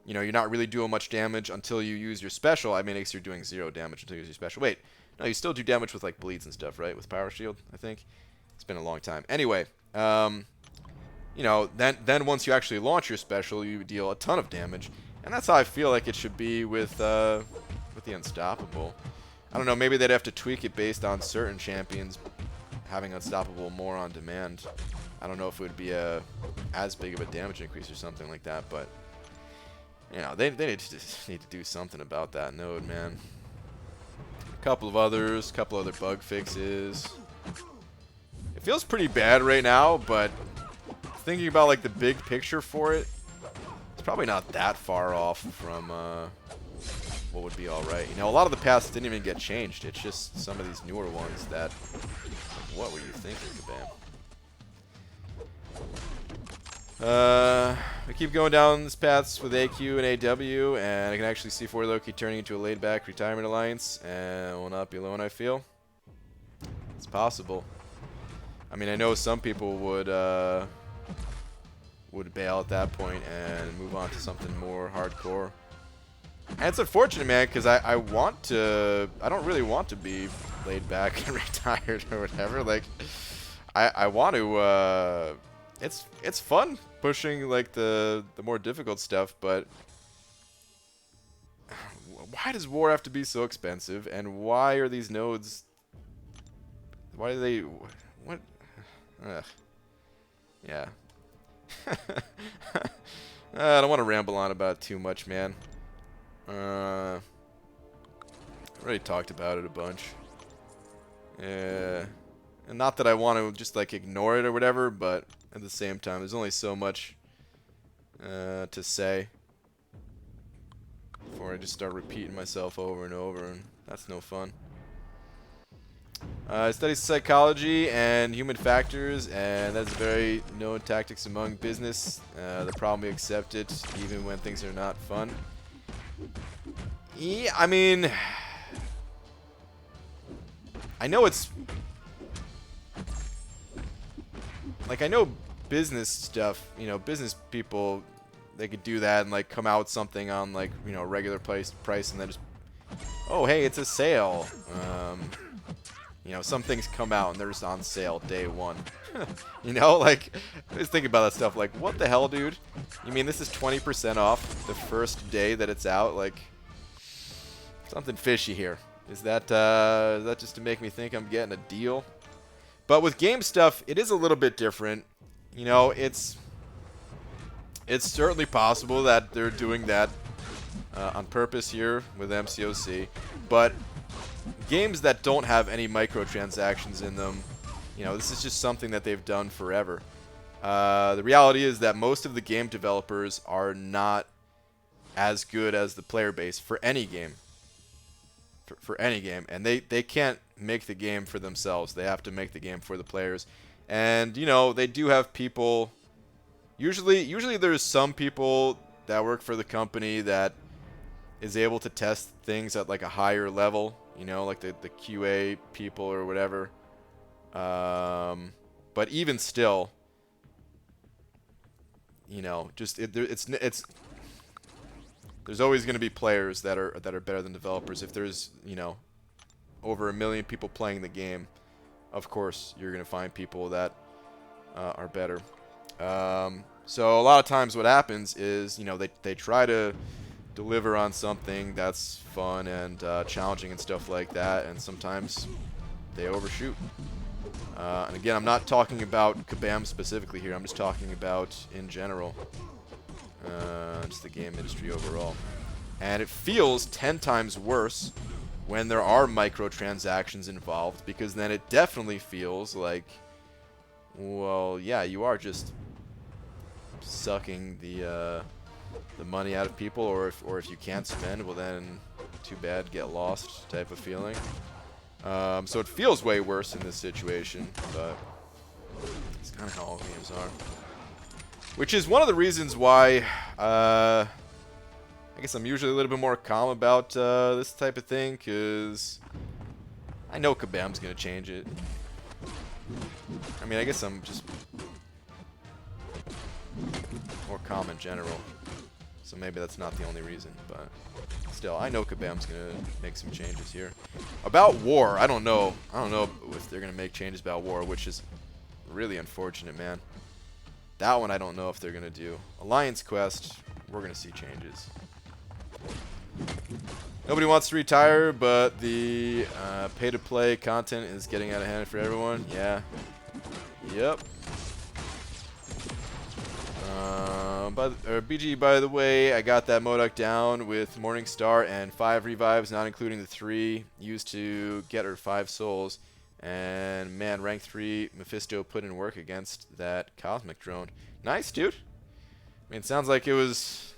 You know, you're not really doing much damage until you use your special. I mean, I guess you're doing 0 damage until you use your special. Wait, no, you still do damage with like bleeds and stuff, right? With Power Shield, I think. It's been a long time. Anyway, you know, then once you actually launch your special, you deal a ton of damage, and that's how I feel like it should be with the unstoppable. I don't know, maybe they'd have to tweak it based on certain champions having unstoppable more on demand. I don't know if it would be as big of a damage increase or something like that, but you know, they need to do something about that node, man. A couple other bug fixes. It feels pretty bad right now, but thinking about like the big picture for it, it's probably not that far off from what would be alright. You know, a lot of the paths didn't even get changed. It's just some of these newer ones that, like, what were you thinking, Kabam? We keep going down this paths with AQ and AW, and I can actually see 4 Loki turning into a laid-back retirement alliance, and will not be alone, I feel. It's possible. I mean, I know some people would bail at that point and move on to something more hardcore. And it's unfortunate, man, because I don't really want to be laid back and retired or whatever. Like, I want to. It's fun pushing like the more difficult stuff, but why does war have to be so expensive? And why are these nodes? Why do they? What? Ugh. Yeah. I don't want to ramble on about it too much, man. I already talked about it a bunch. Yeah. And not that I want to just like ignore it or whatever, but at the same time, there's only so much to say before I just start repeating myself over and over, and that's no fun. I study psychology and human factors, and that's very known tactics among business. The problem we accept it even when things are not fun. Yeah, I mean, I know it's like, I know business stuff, you know, business people, they could do that and like come out with something on like, you know, regular price and then just, oh hey, it's a sale. You know, some things come out and they're just on sale day one. You know, like, I was thinking about that stuff, like, what the hell, dude? You mean this is 20% off the first day that it's out? Like, something fishy here. Is that just to make me think I'm getting a deal? But with game stuff, it is a little bit different. You know, it's certainly possible that they're doing that on purpose here with MCOC, but games that don't have any microtransactions in them, you know, this is just something that they've done forever. The reality is that most of the game developers are not as good as the player base for any game. For any game, and they can't make the game for themselves. They have to make the game for the players. And you know, they do have people, usually there's some people that work for the company that is able to test things at like a higher level, you know, like the QA people or whatever. But even still, you know, just it's there's always going to be players that are better than developers. If there's, you know, over 1 million people playing the game, of course you're going to find people that are better. So a lot of times what happens is, you know, they try to deliver on something that's fun and challenging and stuff like that, and sometimes they overshoot. And again, I'm not talking about Kabam specifically here. I'm just talking about in general. Just the game industry overall. And it feels 10 times worse when there are microtransactions involved, because then it definitely feels like, well, yeah, you are just sucking the money out of people, or if you can't spend, well then too bad, get lost type of feeling. So it feels way worse in this situation, but it's kind of how all games are. Which is one of the reasons why I guess I'm usually a little bit more calm about this type of thing, because I know Kabam's going to change it. I mean, I guess I'm just more calm in general, so maybe that's not the only reason, but still, I know Kabam's going to make some changes here. About war, I don't know if they're going to make changes about war, which is really unfortunate, man. That one I don't know if they're going to do. Alliance Quest, we're going to see changes. Nobody wants to retire, but the pay-to-play content is getting out of hand for everyone. Yeah. Yep. BG, by the way, I got that Modok down with Morningstar and 5 revives, not including the 3 used to get her 5 souls. And man, rank 3 Mephisto put in work against that Cosmic Drone. Nice, dude. I mean, it sounds like it was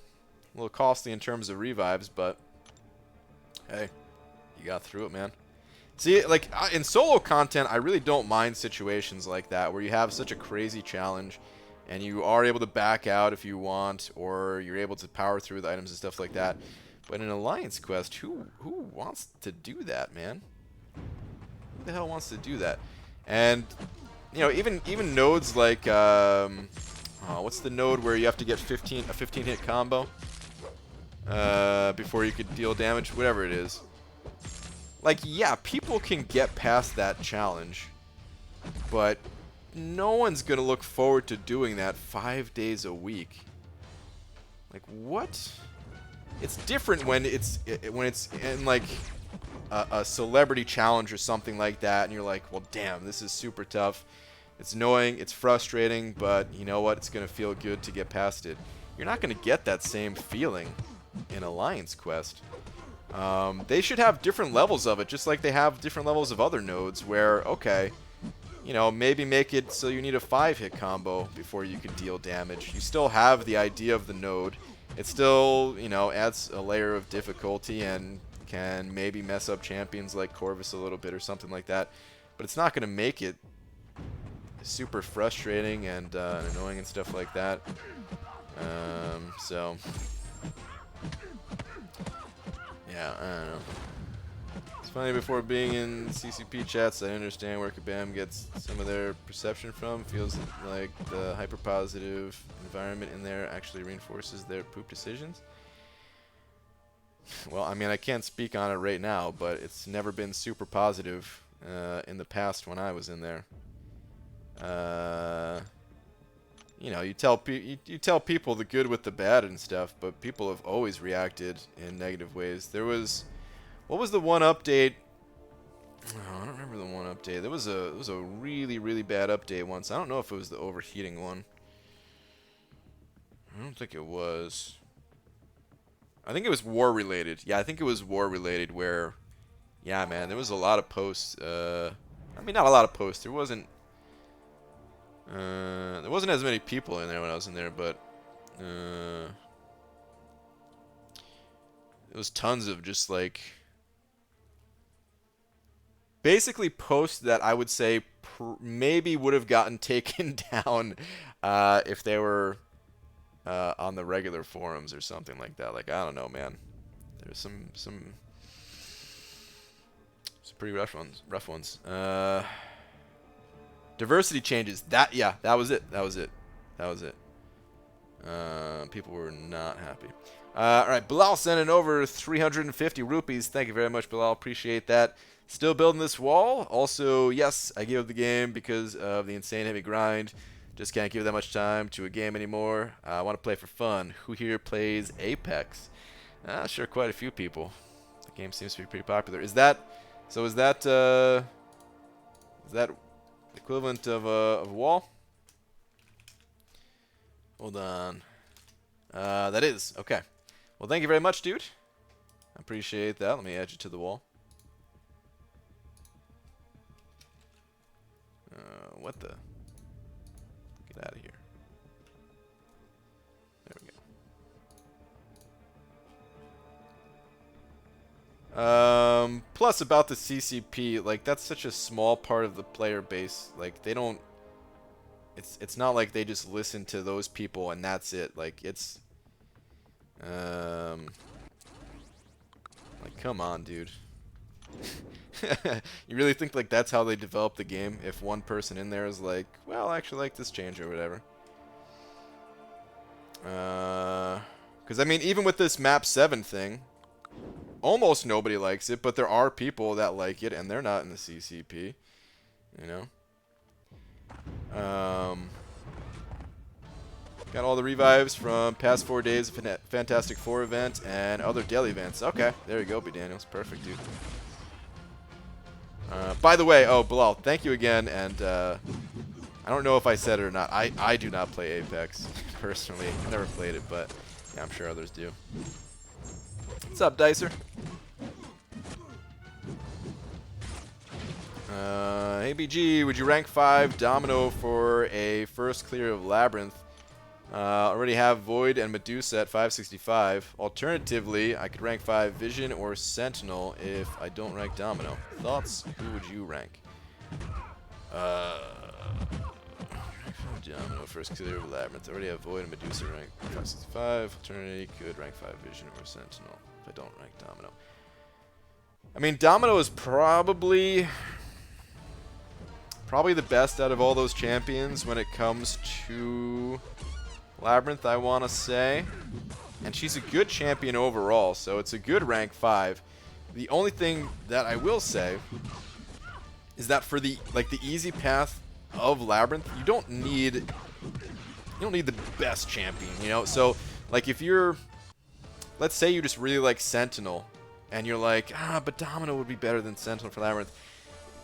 a little costly in terms of revives, but hey, you got through it, man. See, like, in solo content, I really don't mind situations like that, where you have such a crazy challenge, and you are able to back out if you want, or you're able to power through the items and stuff like that. But in Alliance Quest, who wants to do that, man? Who the hell wants to do that? And, you know, even nodes like, what's the node where you have to get a 15 hit combo before you could deal damage? Whatever it is. like, yeah, people can get past that challenge, but no one's going to look forward to doing that 5 days a week. Like, what? It's different when it's in, like, a celebrity challenge or something like that, and you're like, well, damn, this is super tough. It's annoying, it's frustrating, but you know what? It's going to feel good to get past it. You're not going to get that same feeling in Alliance Quest. They should have different levels of it, just like they have different levels of other nodes where, okay, you know, maybe make it so you need a 5-hit combo before you can deal damage. You still have the idea of the node. It still, you know, adds a layer of difficulty and can maybe mess up champions like Corvus a little bit or something like that. But it's not going to make it super frustrating and annoying and stuff like that. So, yeah, I don't know. It's funny, before being in CCP chats, I understand where Kabam gets some of their perception from. Feels like the hyper-positive environment in there actually reinforces their poop decisions. Well, I mean, I can't speak on it right now, but it's never been super positive in the past when I was in there. You know, you tell people the good with the bad and stuff, but people have always reacted in negative ways. There was, what was the one update? Oh, I don't remember the one update. There was a really, really bad update once. I don't know if it was the overheating one. I don't think it was. I think it was war related. Yeah, I think it was war related where, yeah, man, there was a lot of posts. I mean, not a lot of posts. There wasn't as many people in there when I was in there, but it was tons of just like basically posts that I would say maybe would have gotten taken down if they were on the regular forums or something like that. Like, I don't know, man. There's some pretty rough ones. Diversity changes. That was it. People were not happy. All right, Bilal sending over 350 rupees. Thank you very much, Bilal. Appreciate that. Still building this wall. Also, yes, I give up the game because of the insane heavy grind. Just can't give that much time to a game anymore. I want to play for fun. Who here plays Apex? Sure, quite a few people. The game seems to be pretty popular. Is that equivalent of a wall? Hold on. That is. Okay. Well, thank you very much, dude. I appreciate that. Let me add you to the wall. What the? Get out of here. There we go. Plus about the CCP, like, that's such a small part of the player base. Like, they don't, it's not like they just listen to those people and that's it. Like, it's like, come on, dude. You really think like that's how they develop the game? If one person in there is like, well, I actually like this change or whatever. Because I mean, even with this map 7 thing, almost nobody likes it, but there are people that like it, and they're not in the CCP. You know. Got all the revives from past 4 days of Fantastic Four event and other daily events. Okay, there you go, B. Daniels. Perfect, dude. By the way, Bilal, thank you again, and I don't know if I said it or not. I do not play Apex, personally. I've never played it, but yeah, I'm sure others do. What's up, Dicer? ABG, would you rank 5 Domino for a first clear of Labyrinth? Already have Void and Medusa at 565. Alternatively, I could rank 5 Vision or Sentinel if I don't rank Domino. Thoughts? Who would you rank? Domino, first clear of Labyrinth. Already have Void and Medusa rank 565. Alternatively, could rank 5 Vision or Sentinel if I don't rank Domino. I mean, Domino is probably the best out of all those champions when it comes to Labyrinth, I want to say. And she's a good champion overall, so it's a good rank 5. The only thing that I will say is that for the easy path of Labyrinth, you don't need the best champion, you know? So, like, if you're, let's say you just really like Sentinel, and you're like, but Domino would be better than Sentinel for Labyrinth.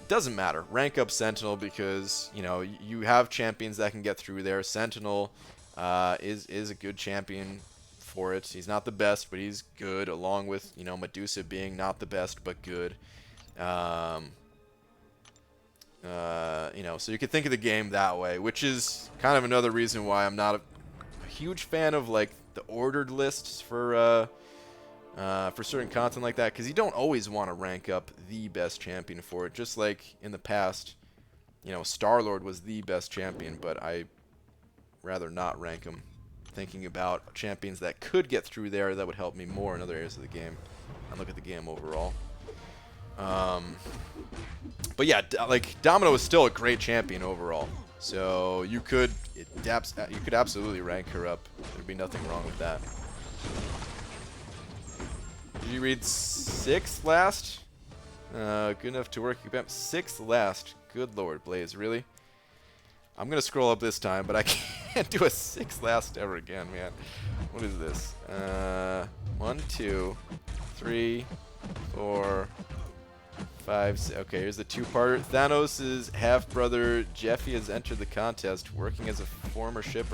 Doesn't matter. Rank up Sentinel because, you know, you have champions that can get through there. Sentinel is a good champion for it. He's not the best, but he's good, along with, you know, Medusa being not the best, but good. You know, so you could think of the game that way, which is kind of another reason why I'm not a huge fan of, like, the ordered lists for certain content like that, because you don't always want to rank up the best champion for it. Just like in the past, you know, Star-Lord was the best champion, but I rather not rank him, thinking about champions that could get through there that would help me more in other areas of the game, and look at the game overall. But yeah, like, Domino is still a great champion overall, so you could absolutely rank her up. There'd be nothing wrong with that. Did you read 6th last? Good enough to work. 6th last. Good lord, Blaze, really? I'm gonna scroll up this time, but I can't do a 6th last ever again, man. What is this? 1, 2, 3, 4, 5, 6. Okay, here's the two-parter. Thanos' half-brother Jeffy has entered the contest, working as a former ship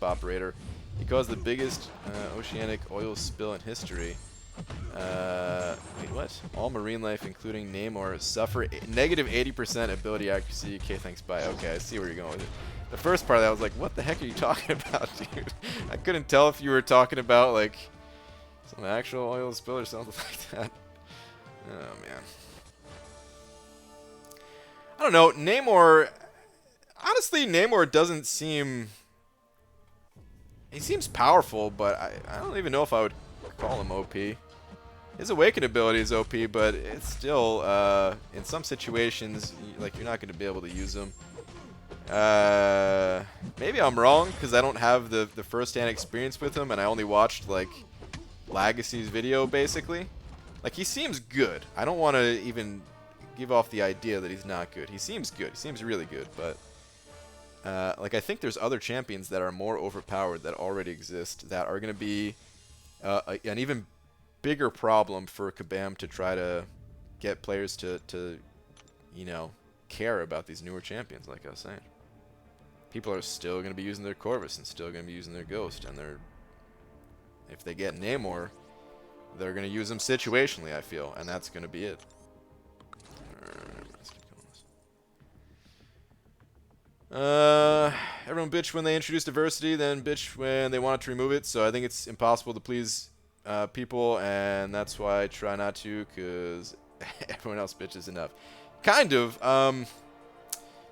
operator. He caused the biggest oceanic oil spill in history. Wait, what? All marine life, including Namor, suffer negative 80% ability accuracy. Okay, thanks, bye. Okay, I see where you're going with it. The first part of that, I was like, what the heck are you talking about, dude? I couldn't tell if you were talking about, like, some actual oil spill or something like that. Oh, man. I don't know. Namor... Honestly, Namor doesn't seem... He seems powerful, but I don't even know if I would call him OP. His Awaken ability is OP, but it's still, in some situations, like, you're not going to be able to use him. Maybe I'm wrong, because I don't have the first-hand experience with him, and I only watched, like, Legacy's video, basically. Like, he seems good. I don't want to even give off the idea that he's not good. He seems good. He seems really good, but... like, I think there's other champions that are more overpowered that already exist that are going to be an even bigger problem for Kabam to try to get players to, you know, care about these newer champions, like I was saying. People are still going to be using their Corvus and still going to be using their Ghost, and if they get Namor, they're going to use them situationally, I feel, and that's going to be it. Everyone bitch when they introduce diversity, then bitch when they wanted to remove it, so I think it's impossible to please people, and that's why I try not to, because everyone else bitches enough. Kind of.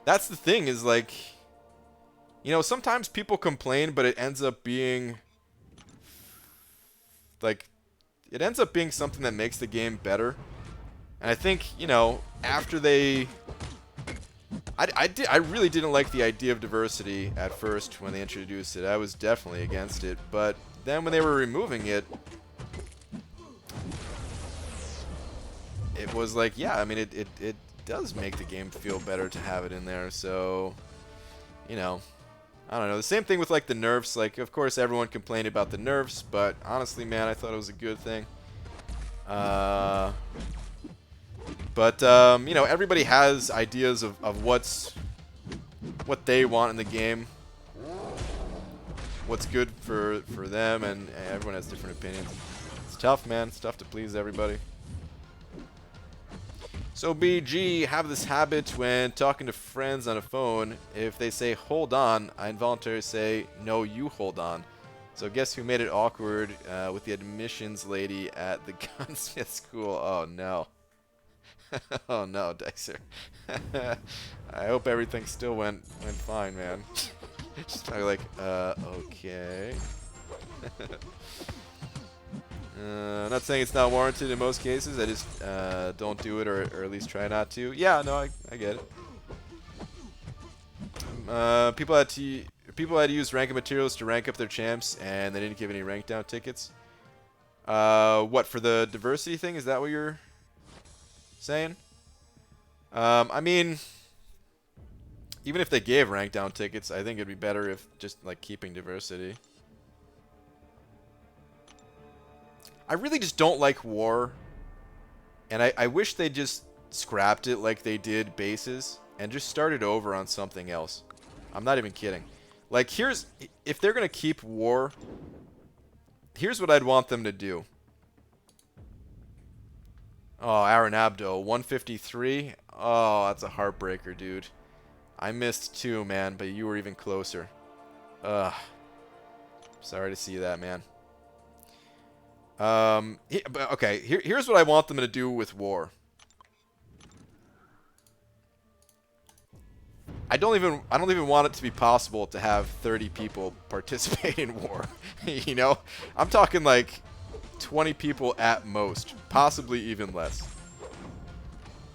That's the thing, is like, you know, sometimes people complain, but it ends up being, like, it ends up being something that makes the game better. And I think, you know, after they... I really didn't like the idea of diversity at first when they introduced it. I was definitely against it. But then when they were removing it, it was like, yeah, I mean, it does make the game feel better to have it in there. So, you know, I don't know. The same thing with, like, the nerfs. Like, of course, everyone complained about the nerfs, but honestly, man, I thought it was a good thing. But, you know, everybody has ideas of what they want in the game, what's good for them, and everyone has different opinions. It's tough, man. It's tough to please everybody. So, BG, have this habit when talking to friends on a phone. If they say, hold on, I involuntarily say, no, you hold on. So guess who made it awkward with the admissions lady at the gunsmith school? Oh, no. Oh no, Dexter. I hope everything still went fine, man. Just probably like, okay. I'm not saying it's not warranted in most cases. I just don't do it, or at least try not to. Yeah, no, I get it. People had to use ranking materials to rank up their champs, and they didn't give any rank down tickets. What, for the diversity thing? Is that what you're saying. I mean, even if they gave rank down tickets, I think it'd be better if just like keeping diversity. I really just don't like war, and I wish they just scrapped it like they did bases and just started over on something else. I'm not even kidding. Like, if they're gonna keep war, here's what I'd want them to do. Oh, Aaron Abdo, 153. Oh, that's a heartbreaker, dude. I missed 2, man, but you were even closer. Ugh. Sorry to see that, man. Okay, here's what I want them to do with war. I don't even want it to be possible to have 30 people participate in war. You know? I'm talking like 20 people at most, possibly even less.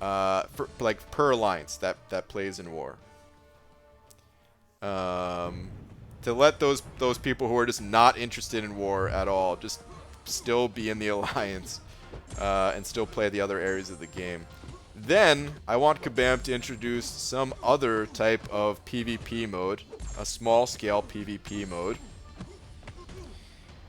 Per alliance that plays in war. To let those people who are just not interested in war at all just still be in the alliance and still play the other areas of the game. Then I want Kabam to introduce some other type of PvP mode, a small-scale PvP mode.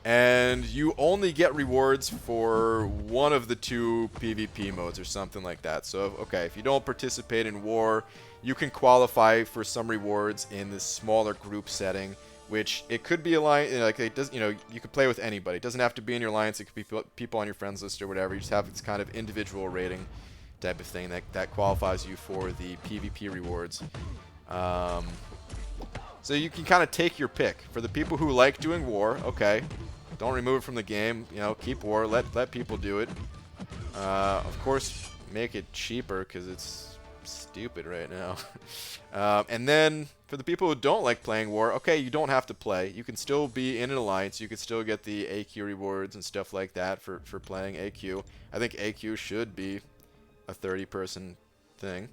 And you only get rewards for one of the 2 PvP modes or something like that. So, okay, if you don't participate in war, you can qualify for some rewards in this smaller group setting, which it could be like it does, you could play with anybody. It doesn't have to be in your alliance. It could be people on your friends list or whatever. You just have this kind of individual rating type of thing that qualifies you for the PvP rewards. So you can kind of take your pick. For the people who like doing war, okay, don't remove it from the game. You know, keep war. Let people do it. Of course, make it cheaper because it's stupid right now. And then for the people who don't like playing war, okay, you don't have to play. You can still be in an alliance. You can still get the AQ rewards and stuff like that for playing AQ. I think AQ should be a 30-person thing.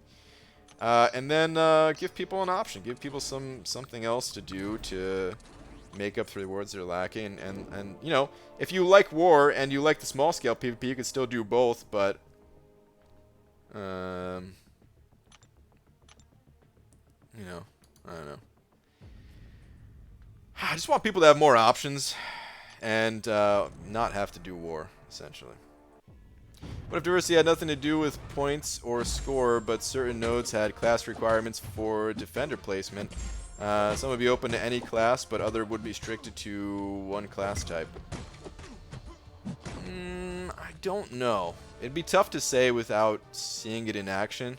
And then give people an option. Give people something else to do to make up for the rewards they're lacking. And you know, if you like war and you like the small-scale PvP, you can still do both, but you know, I don't know. I just want people to have more options and not have to do war, essentially. What if diversity had nothing to do with points or score, but certain nodes had class requirements for defender placement? Some would be open to any class, but other would be restricted to one class type. I don't know. It'd be tough to say without seeing it in action.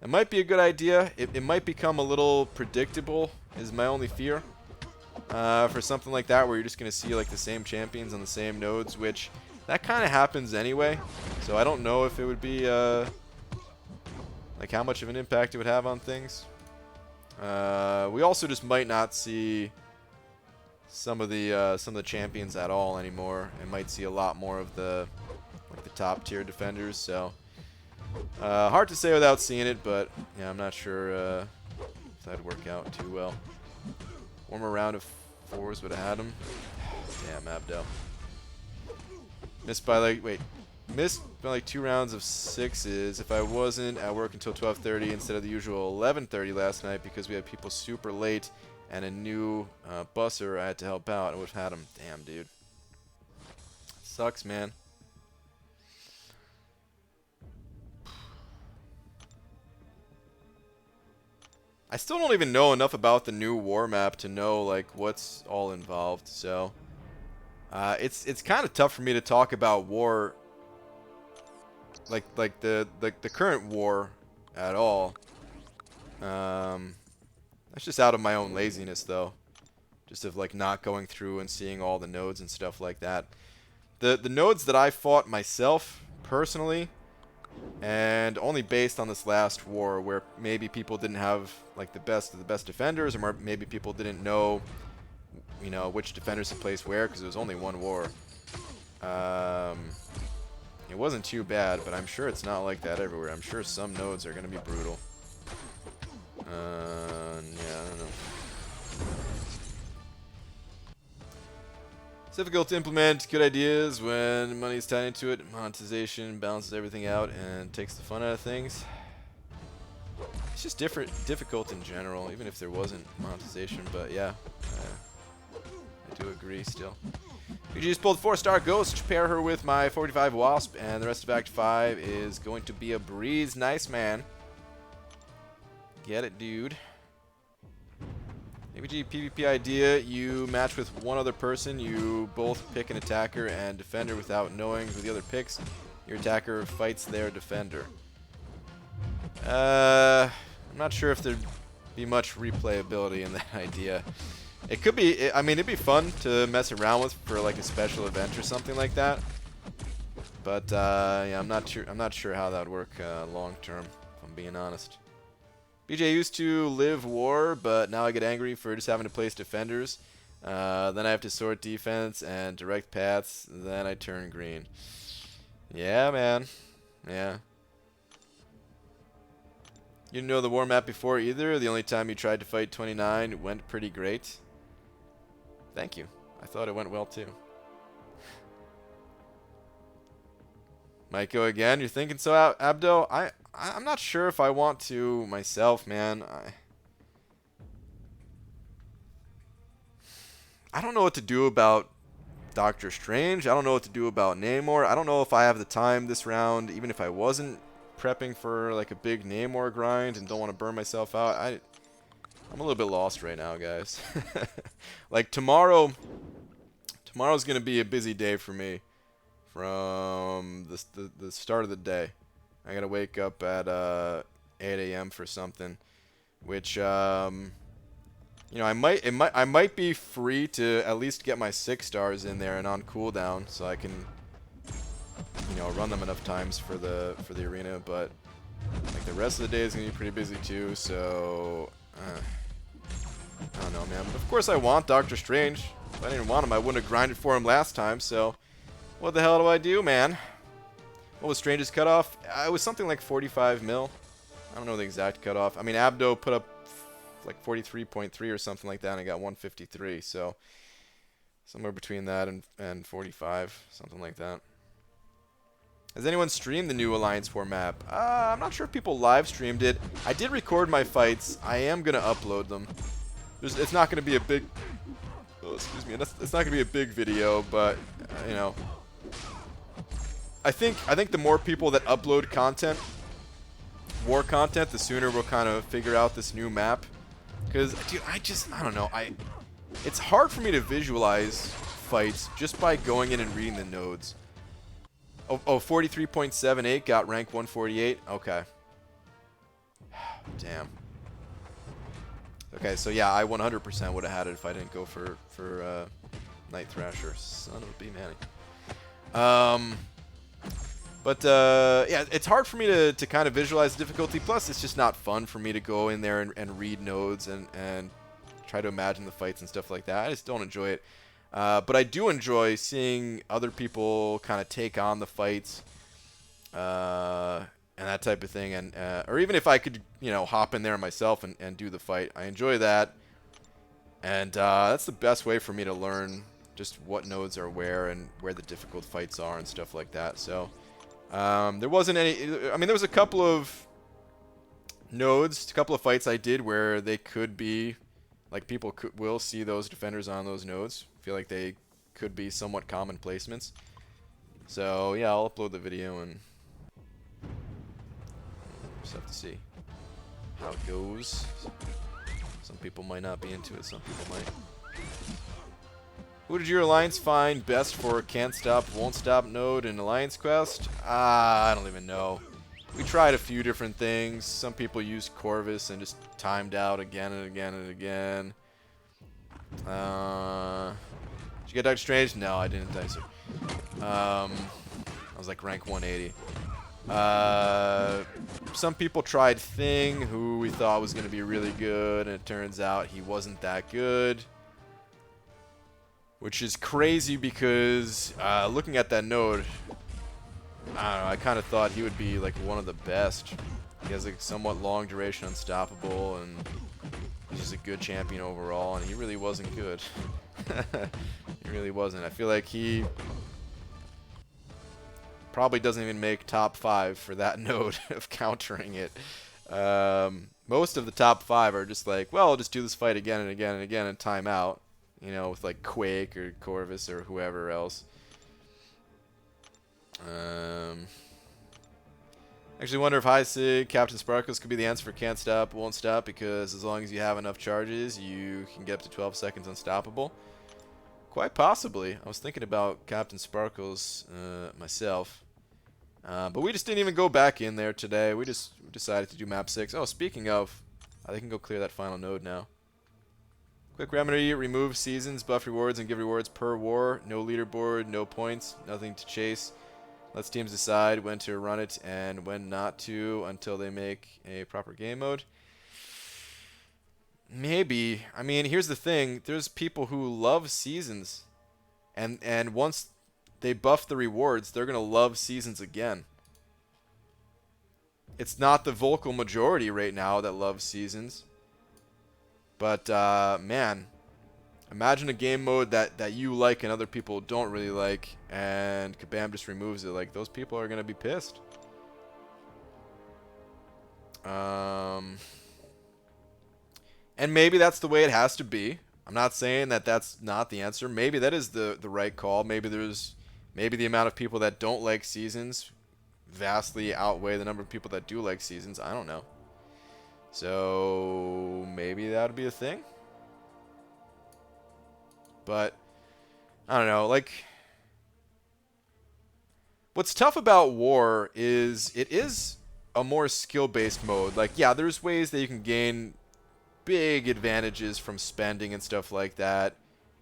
It might be a good idea. It might become a little predictable, is my only fear. For something like that, where you're just going to see like the same champions on the same nodes, which that kind of happens anyway. So I don't know if it would be like how much of an impact it would have on things. We also just might not see some of the champions at all anymore, and might see a lot more of the top tier defenders. So hard to say without seeing it, but yeah, I'm not sure if that'd work out too well. One more round of 4s would have had him. Damn, Abdo. Missed by like 2 rounds of 6s. If I wasn't at work until 12:30 instead of the usual 11:30 last night because we had people super late and a new busser I had to help out, I would have had him. Damn, dude. Sucks, man. I still don't even know enough about the new war map to know like what's all involved, so it's kind of tough for me to talk about war, like the current war at all. That's just out of my own laziness, though, just of like not going through and seeing all the nodes and stuff like that. The nodes that I fought myself personally, and only based on this last war, where maybe people didn't have like the best of the best defenders, or maybe people didn't know, you know, which defenders to place where, because it was only one war. It wasn't too bad, but I'm sure it's not like that everywhere. I'm sure some nodes are going to be brutal. Yeah, I don't know. It's difficult to implement good ideas when money is tied into it. Monetization balances everything out and takes the fun out of things. It's just difficult in general, even if there wasn't monetization. But yeah, I do agree still. We just pulled 4-star Ghost, pair her with my 45 Wasp, and the rest of Act 5 is going to be a breeze. Nice, man. Get it, dude. AVG PvP idea, you match with one other person, you both pick an attacker and defender without knowing who the other picks. Your attacker fights their defender. I'm not sure if there'd be much replayability in that idea. It could be, I mean, it'd be fun to mess around with for like a special event or something like that. But yeah, I'm not sure how that would work long term, if I'm being honest. BJ used to live war, but now I get angry for just having to place defenders. Then I have to sort defense and direct paths, then I turn green. Yeah, man. Yeah. You didn't know the war map before either? The only time you tried to fight 29 went pretty great. Thank you. I thought it went well too. Might go again. You're thinking so, Abdo? I'm not sure if I want to myself, man. I don't know what to do about Doctor Strange. I don't know what to do about Namor. I don't know if I have the time this round, even if I wasn't prepping for like a big Namor grind and don't want to burn myself out. I'm a little bit lost right now, guys. Like tomorrow's gonna be a busy day for me. From the start of the day, I gotta wake up at 8 a.m. for something, which you know, I might be free to at least get my 6 stars in there and on cooldown, so I can, you know, run them enough times for the arena. But like the rest of the day is gonna be pretty busy too, so I don't know, man. But of course I want Doctor Strange. If I didn't want him, I wouldn't have grinded for him last time. So what the hell do I do, man? What was Strange's cutoff? It was something like 45 mil. I don't know the exact cutoff. I mean, Abdo put up like 43.3 or something like that, and I got 153. So somewhere between that and 45, something like that. Has anyone streamed the new Alliance 4 map? I'm not sure if people live streamed it. I did record my fights. I am gonna upload them. It's not gonna be a big. Oh, excuse me. It's not gonna be a big video, but you know. I think the more people that upload content, war content, the sooner we'll kind of figure out this new map. Because, dude, I don't know. It's hard for me to visualize fights just by going in and reading the nodes. Oh, 43.78 got rank 148. Okay. Damn. Okay, so yeah, I 100% would have had it if I didn't go for Night Thrasher. Son of a bee, man. But yeah, it's hard for me to kind of visualize the difficulty. Plus, it's just not fun for me to go in there and read nodes and try to imagine the fights and stuff like that. I just don't enjoy it. But I do enjoy seeing other people kind of take on the fights and that type of thing. And or even if I could, you know, hop in there myself and do the fight. I enjoy that. And that's the best way for me to learn just what nodes are where and where the difficult fights are and stuff like that. So there wasn't any. I mean, there was a couple of nodes, a couple of fights I did where they could be, like people will see those defenders on those nodes. I feel like they could be somewhat common placements. So yeah, I'll upload the video and just have to see how it goes. Some people might not be into it, some people might. Who did your alliance find best for can't stop, won't stop node in Alliance Quest? I don't even know. We tried a few different things. Some people used Corvus and just timed out again and again and again. Did you get Doctor Strange? No, I didn't, Dicer. I was like rank 180. Some people tried Thing, who we thought was going to be really good, and it turns out he wasn't that good. Which is crazy because looking at that node, I don't know, I kind of thought he would be like one of the best. He has like somewhat long duration unstoppable, and he's just a good champion overall, and he really wasn't good. He really wasn't. I feel like he probably doesn't even make top 5 for that node of countering it. Most of the top 5 are just like, well, I'll just do this fight again and again and again and time out. You know, with like Quake or Corvus or whoever else. Actually wonder if High Sig, Captain Sparkles could be the answer for can't stop, won't stop, because as long as you have enough charges, you can get up to 12 seconds unstoppable. Quite possibly. I was thinking about Captain Sparkles myself. But we just didn't even go back in there today. We just decided to do map 6. Oh, speaking of, I can go clear that final node now. Quick remedy, remove seasons, buff rewards, and give rewards per war. No leaderboard, no points, nothing to chase. Lets teams decide when to run it and when not to until they make a proper game mode. Maybe. I mean, here's the thing. There's people who love seasons. And once they buff the rewards, they're going to love seasons again. It's not the vocal majority right now that loves seasons. But, man, imagine a game mode that you like and other people don't really like, and Kabam just removes it. Like, those people are going to be pissed. And maybe that's the way it has to be. I'm not saying that that's not the answer. Maybe that is the right call. Maybe the amount of people that don't like seasons vastly outweigh the number of people that do like seasons. I don't know. So maybe that would be a thing. But I don't know, like, what's tough about war is it is a more skill-based mode. Like, yeah, there's ways that you can gain big advantages from spending and stuff like that.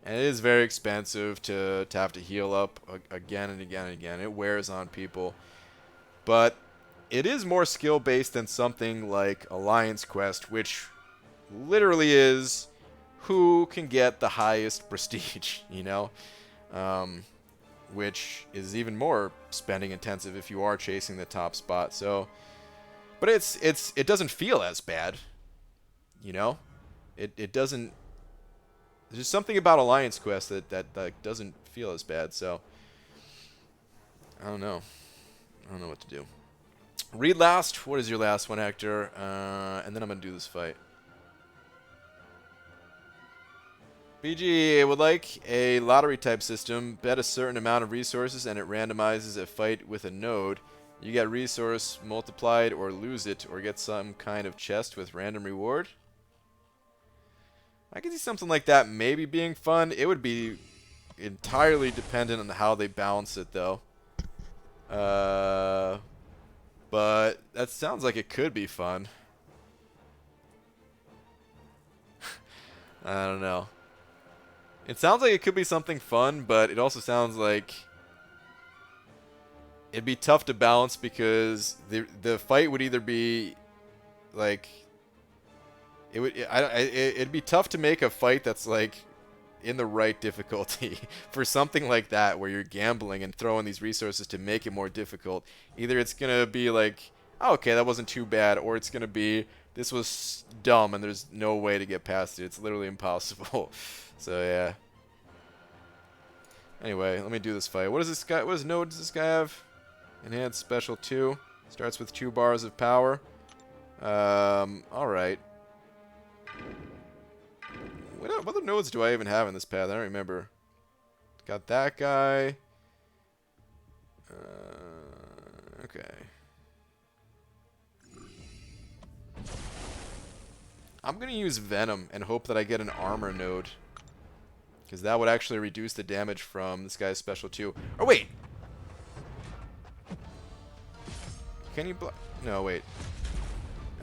And it is very expensive to have to heal up again and again and again. It wears on people. But it is more skill-based than something like Alliance Quest, which literally is who can get the highest prestige, you know? Which is even more spending intensive if you are chasing the top spot. So, but it doesn't feel as bad, you know? It doesn't. There's something about Alliance Quest that doesn't feel as bad. So, I don't know. I don't know what to do. Read last. What is your last one, Hector? And then I'm gonna do this fight. BG would like a lottery type system. Bet a certain amount of resources and it randomizes a fight with a node. You get resource multiplied or lose it or get some kind of chest with random reward. I can see something like that maybe being fun. It would be entirely dependent on how they balance it though. But that sounds like it could be fun. I don't know. It sounds like it could be something fun, but it also sounds like it'd be tough to balance because the fight would either be like it'd be tough to make a fight that's like in the right difficulty for something like that where you're gambling and throwing these resources to make it more difficult. Either it's gonna be like, oh, okay, that wasn't too bad, or it's gonna be, this was dumb and there's no way to get past it. It's literally impossible. So yeah. Anyway, let me do this fight. What is this guy? What node does this guy have? Enhanced special 2. Starts with 2 bars of power. All right. What other nodes do I even have in this path? I don't remember. Got that guy. Okay. I'm going to use Venom and hope that I get an armor node. Because that would actually reduce the damage from this guy's special 2. Oh, wait! Can you block? No, wait.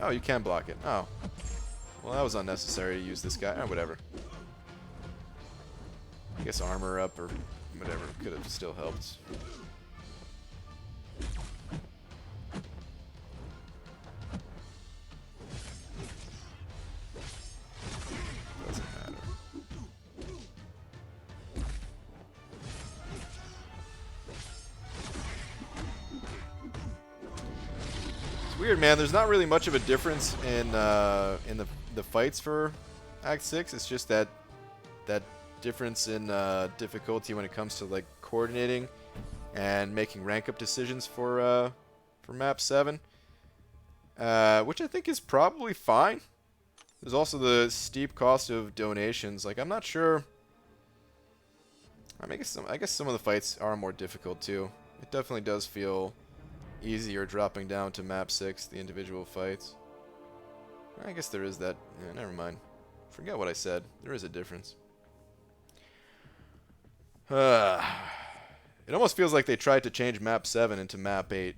Oh, you can block it. Oh. Well, that was unnecessary to use this guy. Oh, whatever. I guess armor up or whatever could have still helped. Doesn't matter. It's weird, man. There's not really much of a difference in the fights for Act 6. It's just that difference in difficulty when it comes to like coordinating and making rank up decisions for map 7, which I think is probably fine. There's also the steep cost of donations. Like, I'm not sure. I guess some of the fights are more difficult too. It definitely does feel easier dropping down to map 6, the individual fights. I guess there is that. Yeah, never mind. Forget what I said. There is a difference. It almost feels like they tried to change map 7 into map 8.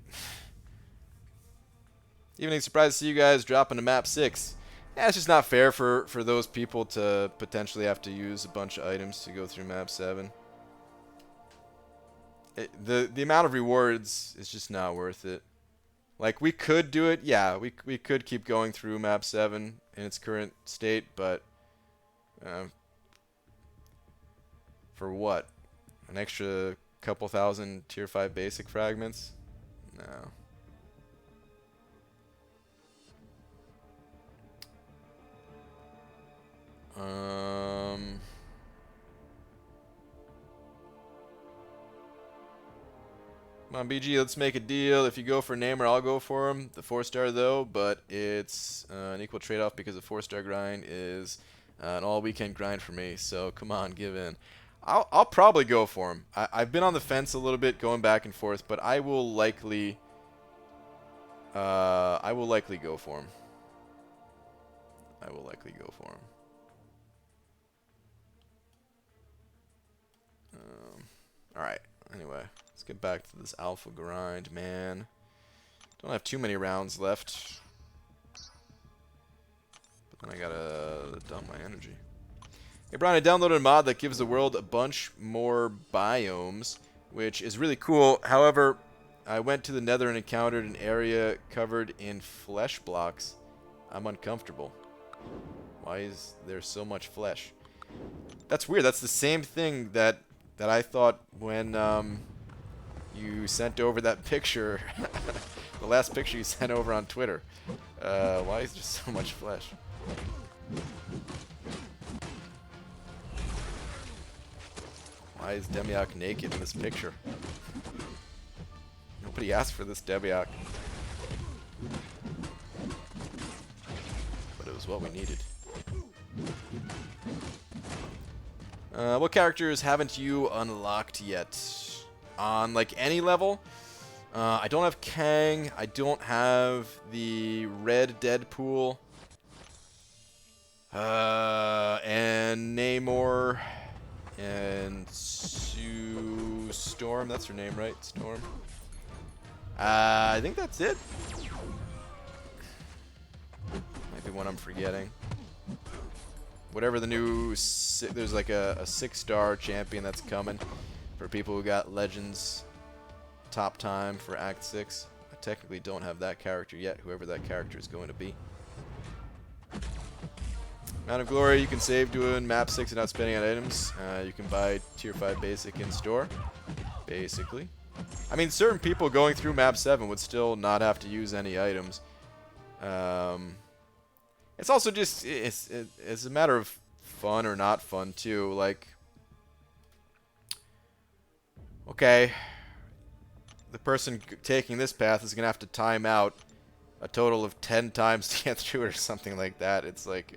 Evening, surprised to see you guys drop into map 6. Yeah, it's just not fair for those people to potentially have to use a bunch of items to go through map 7. The amount of rewards is just not worth it. Like, we could do it, yeah, we could keep going through map 7 in its current state, but for what? An extra couple thousand tier 5 basic fragments? No. Come on, BG, let's make a deal. If you go for Namor, I'll go for him. The 4-star, though, but it's an equal trade-off because the 4-star grind is an all-weekend grind for me. So, come on, give in. I'll probably go for him. I've been on the fence a little bit, going back and forth, but I will likely go for him. I will likely go for him. Alright, anyway, let's get back to this alpha grind, man. Don't have too many rounds left. But then I gotta dump my energy. Hey Brian, I downloaded a mod that gives the world a bunch more biomes, which is really cool. However, I went to the Nether and encountered an area covered in flesh blocks. I'm uncomfortable. Why is there so much flesh? That's weird. That's the same thing that I thought when you sent over that picture, the last picture you sent over on Twitter. Why is there so much flesh? Why is Demiok naked in this picture? Nobody asked for this, Demiok. But it was what we needed. What characters haven't you unlocked yet? On, like, any level? I don't have Kang. I don't have the red Deadpool. And Namor. And Sue Storm. That's her name, right? Storm. I think that's it. Might be one I'm forgetting. Whatever the new, there's like a 6-star champion that's coming for people who got Legends top time for Act 6. I technically don't have that character yet, whoever that character is going to be. Mount of Glory, you can save doing map 6 and not spending on items. You can buy tier 5 basic in store, basically. I mean, certain people going through map 7 would still not have to use any items. It's also just, it's a matter of fun or not fun, too. Like, okay, the person taking this path is going to have to time out a total of 10 times to get through it or something like that. It's like,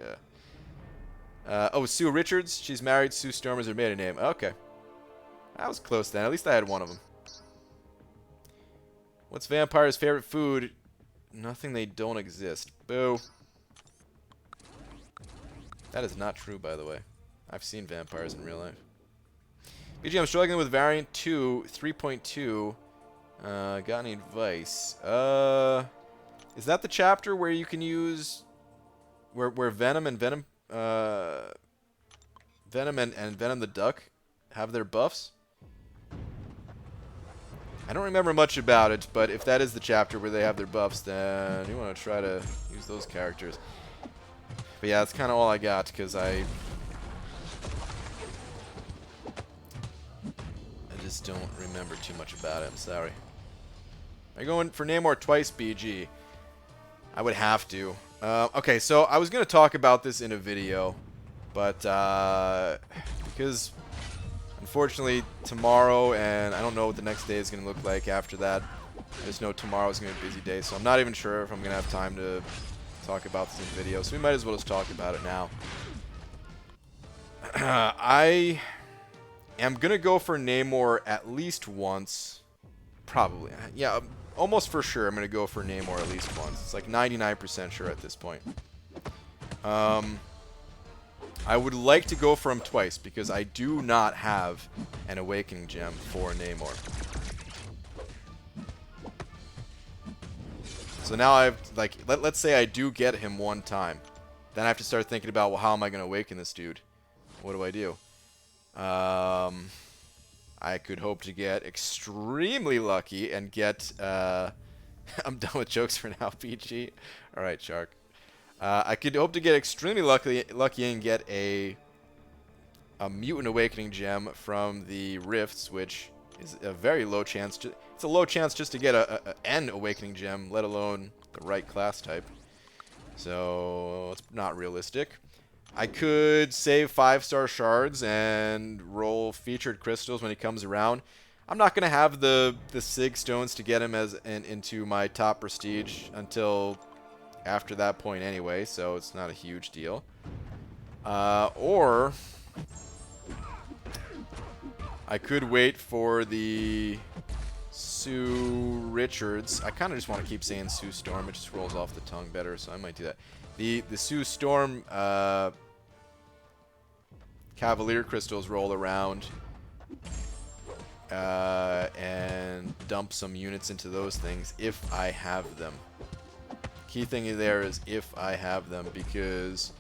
oh, Sue Richards, she's married. Sue Storm is her maiden name. Okay. That was close then. At least I had one of them. What's Vampire's favorite food? Nothing, they don't exist. Boo. That is not true, by the way. I've seen vampires in real life. BG, I'm struggling with Variant 2, 3.2. Got any advice? Is that the chapter where you can use... Where Venom and Venom and Venom the Duck have their buffs? I don't remember much about it, but if that is the chapter where they have their buffs, then you want to try to use those characters. But yeah, that's kind of all I got, because I just don't remember too much about it. I'm sorry. Are you going for Namor twice, BG? I would have to. Okay, so I was going to talk about this in a video, but Because, unfortunately, tomorrow, and I don't know what the next day is going to look like after that. I just know tomorrow's going to be a busy day, so I'm not even sure if I'm going to have time to talk about this in the video. So we might as well just talk about it now. I am going to go for Namor at least once. Probably. Yeah, almost for sure I'm going to go for Namor at least once. It's like 99% sure at this point. I would like to go for him twice because I do not have an Awakening Gem for Namor. So now I've, like, let's say I do get him one time. Then I have to start thinking about, well, how am I going to awaken this dude? What do I do? I could hope to get extremely lucky and get, I'm done with jokes for now, PG. Alright, Shark. I could hope to get extremely lucky and get a Mutant Awakening Gem from the Rifts, which is a very low chance. It's a low chance just to get an Awakening Gem, let alone the right class type. So it's not realistic. I could save 5-star shards and roll featured crystals when he comes around. I'm not going to have the Sig stones to get him into my top prestige until after that point anyway, so it's not a huge deal. Or I could wait for the Sue Richards. I kind of just want to keep saying Sue Storm. It just rolls off the tongue better, so I might do that. The Sue Storm Cavalier crystals roll around and dump some units into those things if I have them. Key thing there is if I have them, because,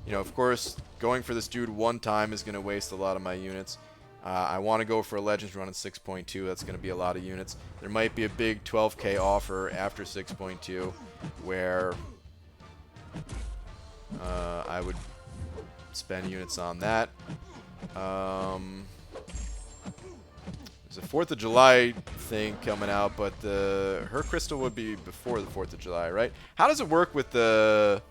you know, of course, going for this dude one time is going to waste a lot of my units. I want to go for a Legends run at 6.2. That's going to be a lot of units. There might be a big 12k offer after 6.2 where I would spend units on that. There's a 4th of July thing coming out, but her crystal would be before the 4th of July, right? How does it work with the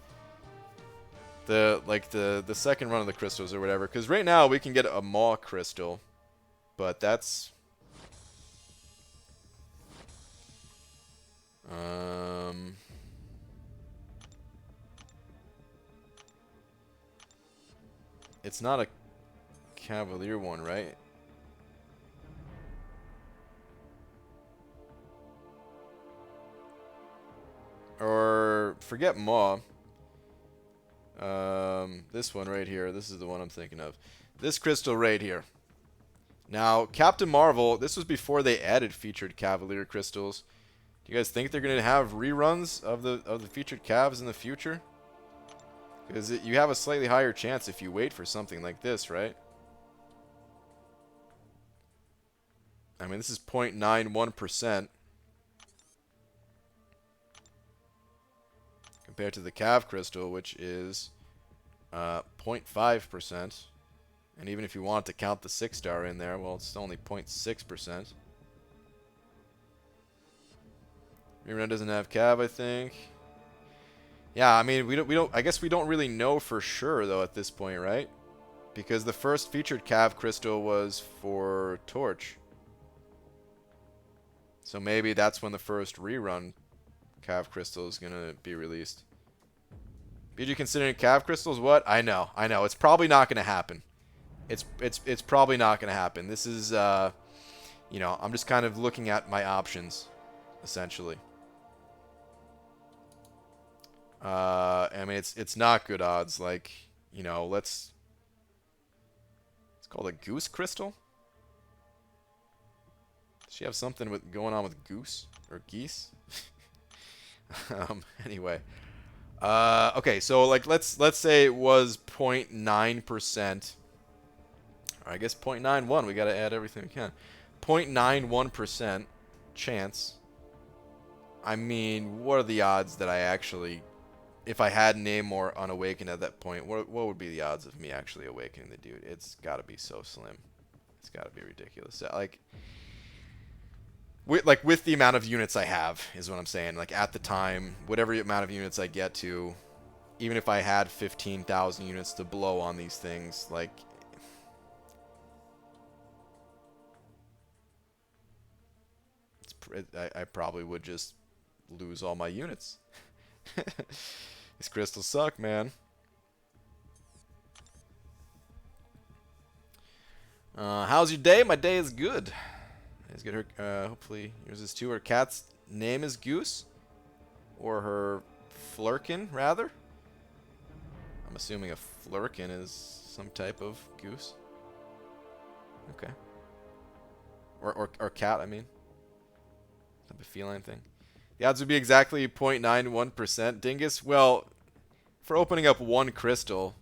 second run of the crystals or whatever? Because right now we can get a Maw crystal, but that's it's not a Cavalier one, right? Or forget Maw. This one right here. This is the one I'm thinking of. This crystal right here. Now, Captain Marvel, this was before they added featured Cavalier crystals. Do you guys think they're going to have reruns of the featured Cavs in the future? Because you have a slightly higher chance if you wait for something like this, right? I mean, this is 0.91%. Compared to the Cav crystal, which is 0.5%. And even if you want to count the 6-star in there, well, it's only 0.6%. Rerun doesn't have Cav, I think. Yeah, I mean, we don't. I guess we don't really know for sure though at this point, right? Because the first featured Cav crystal was for Torch. So maybe that's when the first rerun Cav crystal is gonna be released. BG considering Cav crystals? What? I know. It's probably not gonna happen. It's probably not gonna happen. This is you know, I'm just kind of looking at my options, essentially. I mean, it's not good odds. Like, you know, it's called a Goose crystal. Does she have something going on with Goose or Geese? Anyway. Okay, so like let's say it was 0.9%. Or I guess 0.91. We got to add everything we can. 0.91% chance. I mean, what are the odds that I actually, if I had Namor unawakened at that point, what would be the odds of me actually awakening the dude? It's got to be so slim. It's got to be ridiculous. Like with the amount of units I have is what I'm saying. Like at the time, whatever amount of units I get to, even if I had 15,000 units to blow on these things, like I probably would just lose all my units. These crystals suck, man. How's your day? My day is good. Let's get her. Hopefully, yours is too. Her cat's name is Goose, or her flurkin, rather. I'm assuming a flurkin is some type of goose. Okay. Or cat, I mean. Type of feline thing. The odds would be exactly 0.91%. Dingus, well, for opening up one crystal,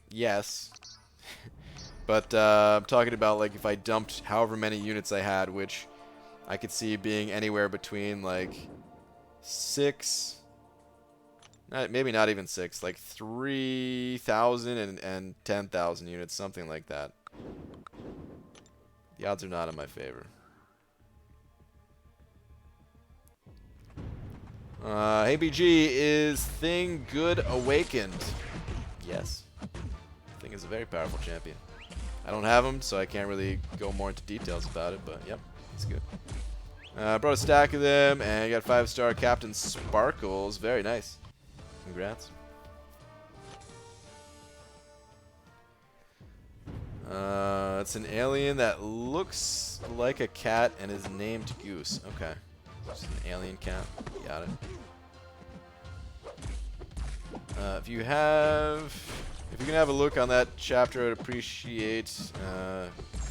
yes. But I'm talking about like if I dumped however many units I had, which I could see being anywhere between like 6, maybe not even 6, like 3,000 and 10,000 units, something like that. The odds are not in my favor. Hey BG, is Thing good awakened? Yes. Thing is a very powerful champion. I don't have him, so I can't really go more into details about it, but yep, it's good. Brought a stack of them, and you got 5-star Captain Sparkles. Very nice. Congrats. It's an alien that looks like a cat and is named Goose. Okay. Just an alien cat. Got it. If you can have a look on that chapter, I'd appreciate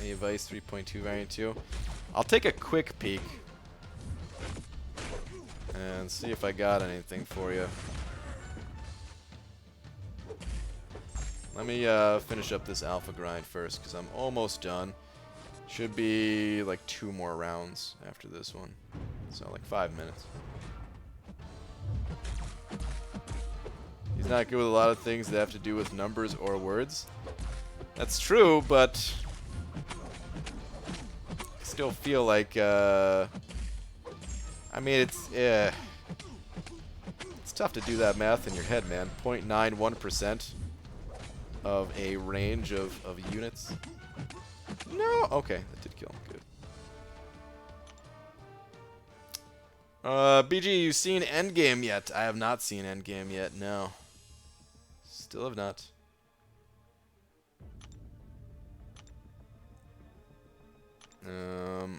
any advice. 3.2 variant 2. I'll take a quick peek and see if I got anything for you. Let me finish up this alpha grind first, because I'm almost done. Should be like 2 more rounds after this one. So like 5 minutes. He's not good with a lot of things that have to do with numbers or words. That's true, but I still feel like I mean it's tough to do that math in your head, man. 0.91% of a range of units. No, okay, that did kill. Good. BG, you seen Endgame yet? I have not seen Endgame yet. No, still have not.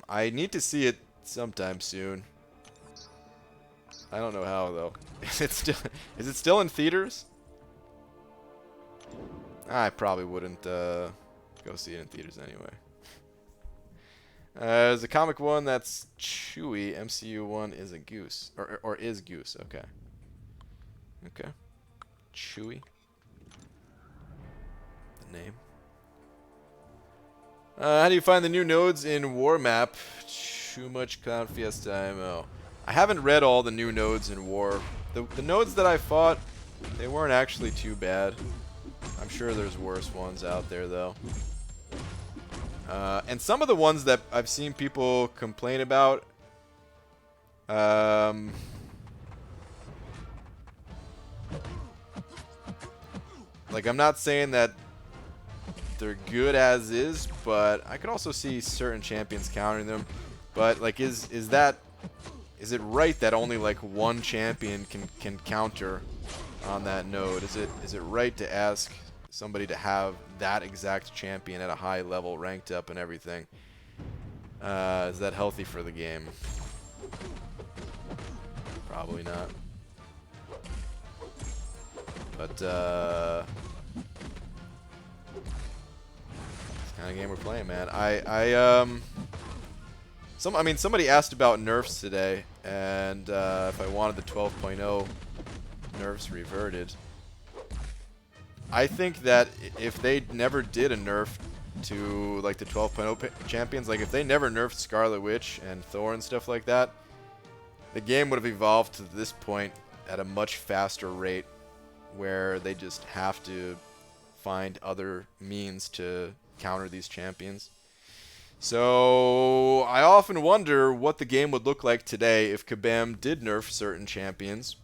I need to see it sometime soon. I don't know how though. Is it still in theaters? I probably wouldn't go see it in theaters anyway. There's a comic one that's Chewy. MCU one is a Goose. Or is Goose. Okay. Okay. Chewy. The name. How do you find the new nodes in War Map? Too much Cloud Fiesta IMO. I haven't read all the new nodes in War. The nodes that I fought, they weren't actually too bad. I'm sure there's worse ones out there, though. And some of the ones that I've seen people complain about, like, I'm not saying that they're good as is, but I could also see certain champions countering them. But, like, is it right that only, like, one champion can counter on that node? Is it right to ask somebody to have that exact champion at a high level, ranked up and everything? Is that healthy for the game? Probably not. But it's the kind of game we're playing, man. I mean, somebody asked about nerfs today, and if I wanted the 12.0 nerfs reverted. I think that if they never did a nerf to like the 12.0 champions, like if they never nerfed Scarlet Witch and Thor and stuff like that, the game would have evolved to this point at a much faster rate, where they just have to find other means to counter these champions. So I often wonder what the game would look like today if Kabam did nerf certain champions.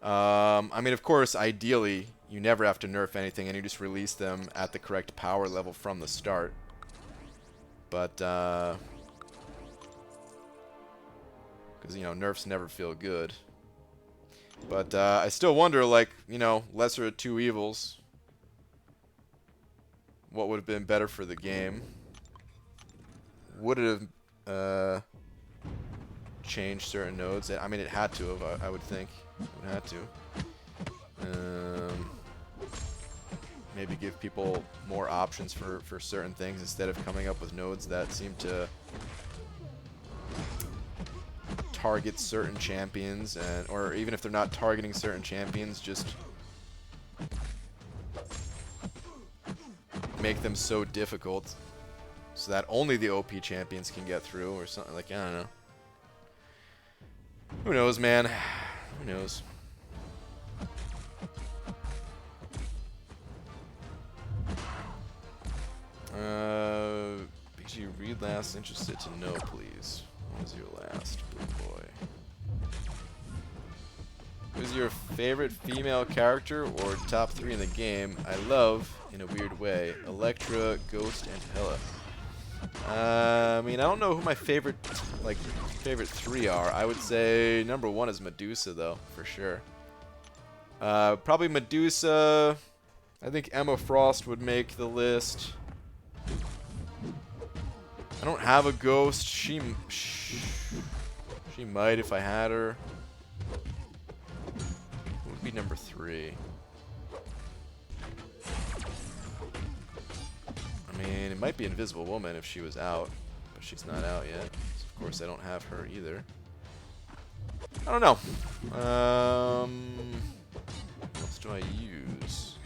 I mean, of course, ideally, you never have to nerf anything and you just release them at the correct power level from the start. But Because, you know, nerfs never feel good. But I still wonder, like, you know, lesser of two evils. What would have been better for the game? Would it have changed certain nodes? I mean, it had to have, I would think. It would have to. Maybe give people more options for certain things instead of coming up with nodes that seem to target certain champions, and or even if they're not targeting certain champions, just make them so difficult so that only the OP champions can get through, or something. Like, I don't know. Who knows, man? Who knows? Because you read last, interested to know, please. What was your last, big boy? Who's your favorite female character or top 3 in the game? I love, in a weird way, Elektra, Ghost, and Hela. I mean, I don't know who my favorite 3 are. I would say number 1 is Medusa, though, for sure. Probably Medusa. I think Emma Frost would make the list. I don't have a Ghost. She might if I had her. Who would be number 3? I mean, it might be Invisible Woman if she was out, but she's not out yet. So of course, I don't have her either. I don't know. What else do I use?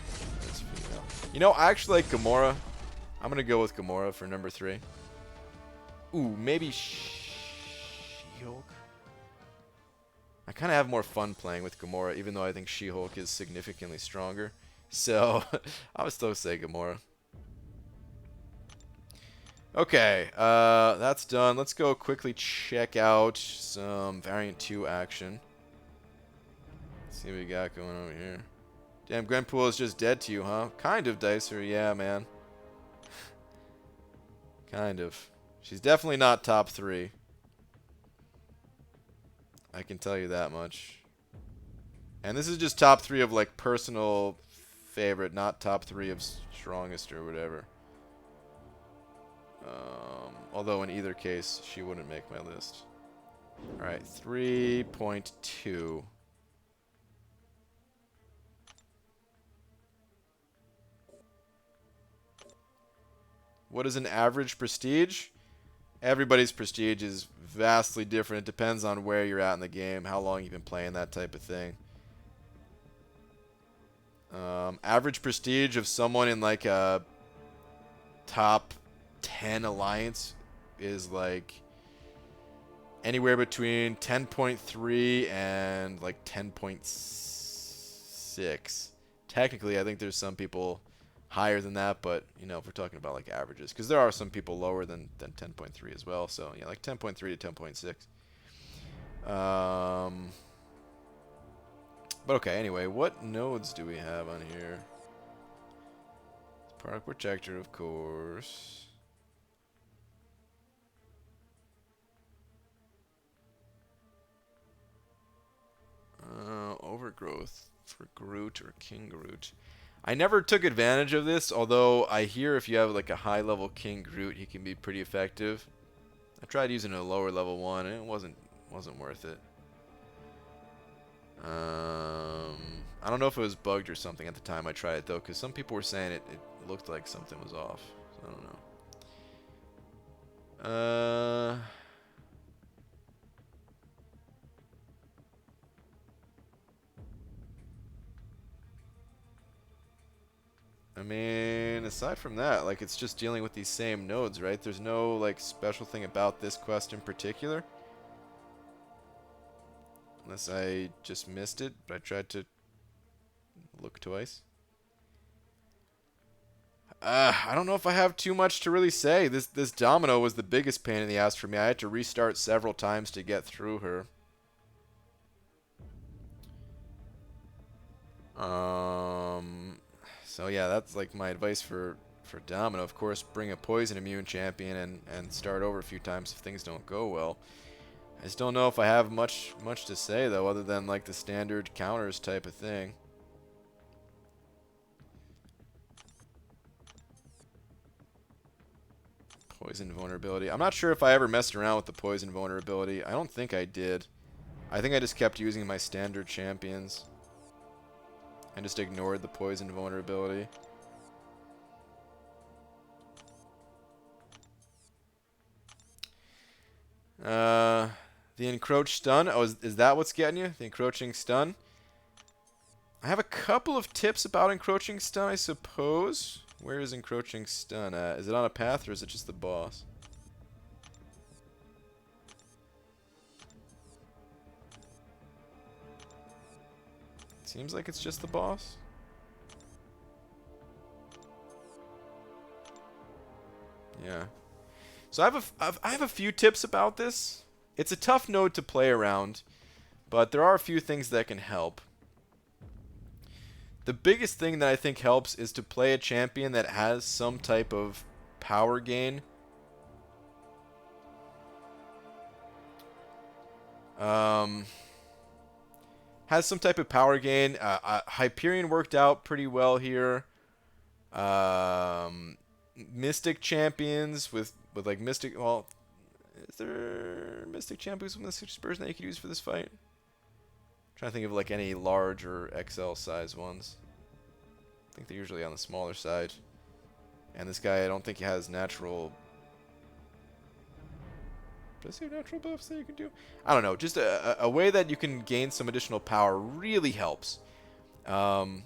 That's female. You know, I actually like Gamora. I'm gonna go with Gamora for number 3. Ooh, maybe She-Hulk. I kind of have more fun playing with Gamora, even though I think She-Hulk is significantly stronger. So, I would still say Gamora. Okay, that's done. Let's go quickly check out some Variant 2 action. Let's see what we got going over here. Damn, Gwenpool is just dead to you, huh? Kind of, Dicer. Yeah, man. Kind of. She's definitely not top 3. I can tell you that much. And this is just top 3 of, like, personal favorite, not top 3 of strongest or whatever. Although in either case, she wouldn't make my list. Alright, 3.2. What is an average prestige? Everybody's prestige is vastly different. It depends on where you're at in the game, how long you've been playing, that type of thing. Average prestige of someone in like a top 10 alliance is like anywhere between 10.3 and like 10.6. Technically, I think there's some people higher than that, but you know, if we're talking about like averages, because there are some people lower than 10.3 as well, so yeah, like 10.3 to 10.6. But okay, anyway, what nodes do we have on here? Product Protector, of course. Overgrowth for Groot or King Groot. I never took advantage of this, although I hear if you have like a high level King Groot, he can be pretty effective. I tried using a lower level one and it wasn't worth it. I don't know if it was bugged or something at the time I tried it though, because some people were saying it looked like something was off. So I don't know. I mean, aside from that, like, it's just dealing with these same nodes, right? There's no, like, special thing about this quest in particular. Unless I just missed it, but I tried to look twice. I don't know if I have too much to really say. This Domino was the biggest pain in the ass for me. I had to restart several times to get through her. So yeah, that's like my advice for Domino. Of course, bring a poison immune champion and start over a few times if things don't go well. I just don't know if I have much to say, though, other than, like, the standard counters type of thing. Poison vulnerability. I'm not sure if I ever messed around with the poison vulnerability. I don't think I did. I think I just kept using my standard champions. And just ignored the poison vulnerability. The encroach stun. Oh, is that what's getting you? The encroaching stun? I have a couple of tips about encroaching stun, I suppose. Where is encroaching stun at? Is it on a path or is it just the boss? Seems like it's just the boss. Yeah. So I have a few tips about this. It's a tough node to play around, but there are a few things that can help. The biggest thing that I think helps is to play a champion that has some type of power gain. Has some type of power gain. Hyperion worked out pretty well here. Mystic champions with like Mystic. Well, is there Mystic champions with Mystic Spurs that you could use for this fight? I'm trying to think of like any large or XL size ones. I think they're usually on the smaller side. And this guy, I don't think he has natural. Does he have natural buffs that you can do? I don't know. Just a way that you can gain some additional power really helps. Ooh,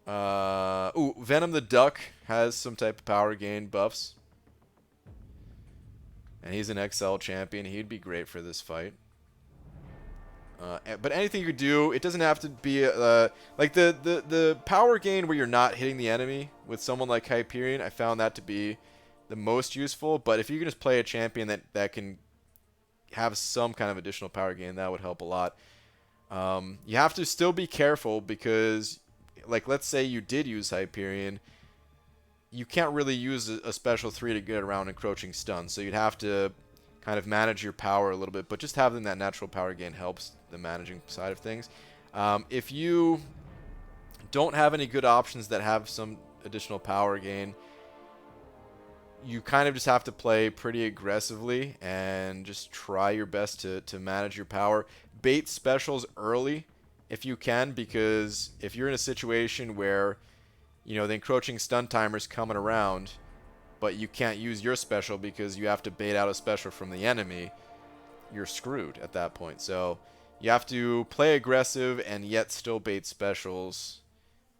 Venom the Duck has some type of power gain buffs. And he's an XL champion. He'd be great for this fight. But anything you could do, it doesn't have to be like the power gain where you're not hitting the enemy with someone like Hyperion. I found that to be the most useful. But if you can just play a champion that can have some kind of additional power gain, that would help a lot. You have to still be careful because, like, let's say you did use Hyperion, you can't really use a special 3 to get around encroaching stun. So you'd have to kind of manage your power a little bit, but just having that natural power gain helps the managing side of things. If you don't have any good options that have some additional power gain, you kind of just have to play pretty aggressively and just try your best to manage your power. Bait specials early if you can, because if you're in a situation where, you know, the encroaching stun timer's coming around, but you can't use your special because you have to bait out a special from the enemy, you're screwed at that point. So you have to play aggressive and yet still bait specials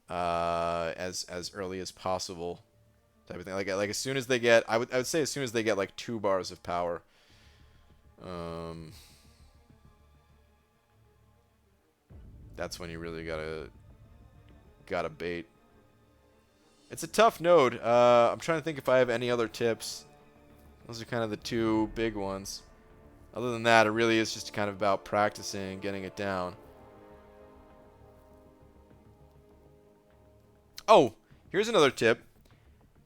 as early as possible, type of thing. Like as soon as they get, I would say as soon as they get like 2 bars of power. That's when you really gotta bait. It's a tough node. I'm trying to think if I have any other tips. Those are kind of the 2 big ones. Other than that, it really is just kind of about practicing and getting it down. Oh, here's another tip.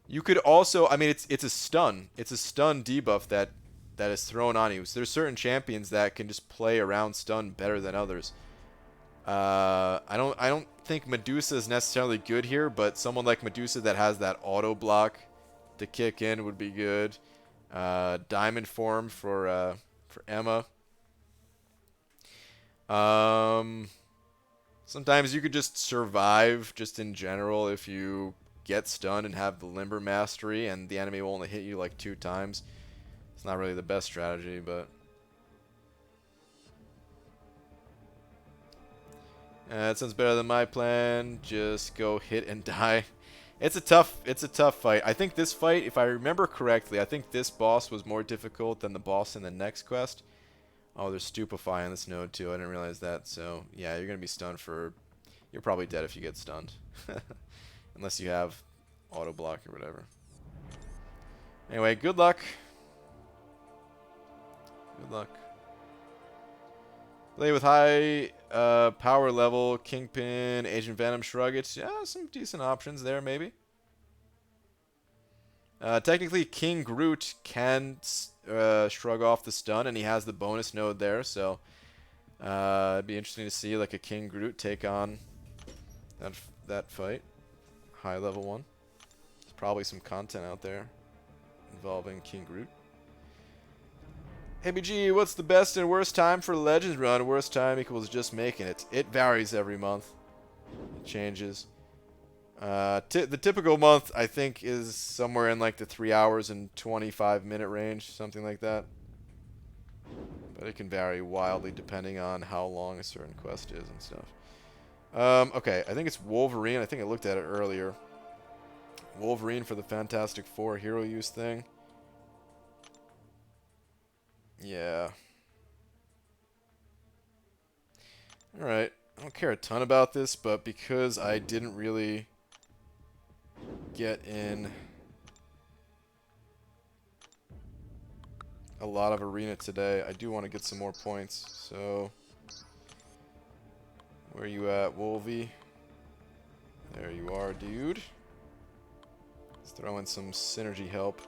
You could also, I mean, it's a stun. It's a stun debuff that is thrown on you. So there's certain champions that can just play around stun better than others. I don't think Medusa is necessarily good here, but someone like Medusa that has that auto block to kick in would be good. Diamond form for Emma. Sometimes you could just survive just in general if you get stunned and have the limber mastery, and the enemy will only hit you like 2 times. It's not really the best strategy, but that sounds better than my plan. Just go hit and die. It's a tough fight. I think this fight, if I remember correctly, I think this boss was more difficult than the boss in the next quest. Oh, there's Stupefy on this node too. I didn't realize that. So yeah, you're gonna be stunned for. You're probably dead if you get stunned, unless you have auto block or whatever. Anyway, good luck. Good luck. Play with high power level, Kingpin, Agent Venom, Shrug. It's, yeah, some decent options there, maybe. Technically, King Groot can shrug off the stun, and he has the bonus node there, so it'd be interesting to see like a King Groot take on that fight. High level one. There's probably some content out there involving King Groot. Hey BG, what's the best and worst time for Legends run? Worst time equals just making it. It varies every month. It changes. The typical month, I think, is somewhere in like the 3 hours and 25-minute range, something like that. But it can vary wildly depending on how long a certain quest is and stuff. Okay, I think it's Wolverine. I think I looked at it earlier. Wolverine for the Fantastic Four hero use thing. Yeah. Alright. I don't care a ton about this, but because I didn't really get in a lot of arena today, I do want to get some more points. So, where you at, Wolvie? There you are, dude. Let's throw in some synergy help.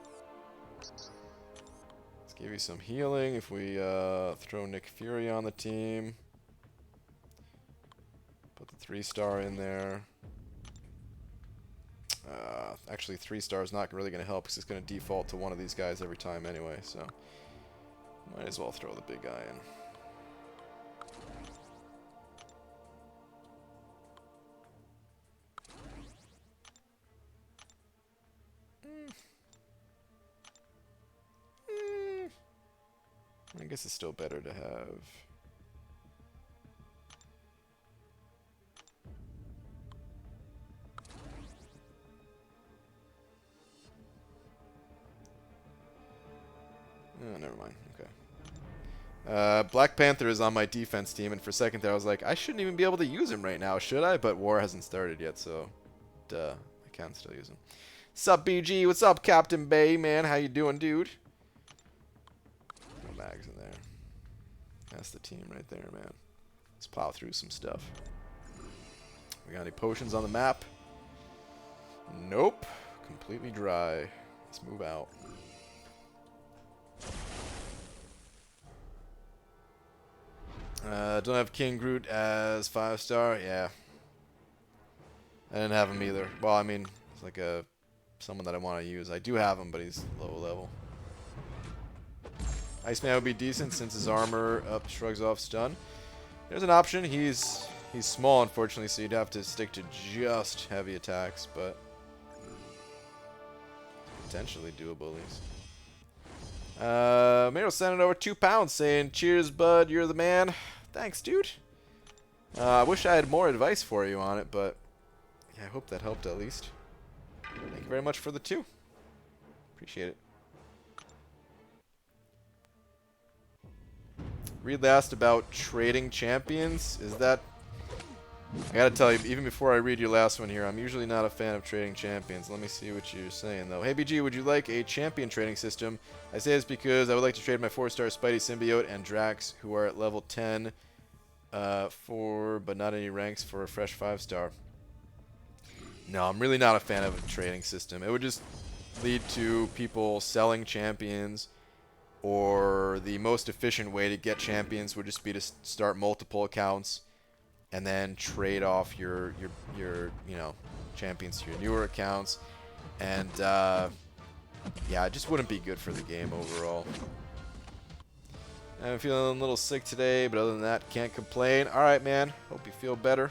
Let's give you some healing if we throw Nick Fury on the team. Put the 3-star in there. Actually, 3-star is not really going to help because it's going to default to one of these guys every time anyway, so might as well throw the big guy in. I guess it's still better to have... Oh, never mind. Okay. Black Panther is on my defense team, and for a second there I was like, I shouldn't even be able to use him right now, should I? But war hasn't started yet, so duh, I can still use him. Sup, BG? What's up, Captain Bay, man? How you doing, dude? No mags in there. That's the team right there, man. Let's plow through some stuff. We got any potions on the map? Nope. Completely dry. Let's move out. Don't have King Groot as 5-star. Yeah. I didn't have him either. Well, I mean, it's like someone that I want to use. I do have him, but he's low level. Iceman would be decent since his armor up shrugs off stun. There's an option. He's small, unfortunately, so you'd have to stick to just heavy attacks, but potentially doable at least. Mero sent it over £2 saying, "Cheers, bud, you're the man." Thanks, dude. I wish I had more advice for you on it, but yeah, I hope that helped at least. Thank you very much for the 2. Appreciate it. Reed asked about trading champions. Is that... I gotta tell you, even before I read your last one here, I'm usually not a fan of trading champions. Let me see what you're saying, though. Hey, BG, would you like a champion trading system? I say this because I would like to trade my 4-star Spidey Symbiote and Drax, who are at level 10, but not any ranks, for a fresh 5-star. No, I'm really not a fan of a trading system. It would just lead to people selling champions, or the most efficient way to get champions would just be to start multiple accounts and then trade off your you know, champions to your newer accounts, and yeah, it just wouldn't be good for the game overall. I'm feeling a little sick today, but other than that, can't complain. All right, man. Hope you feel better.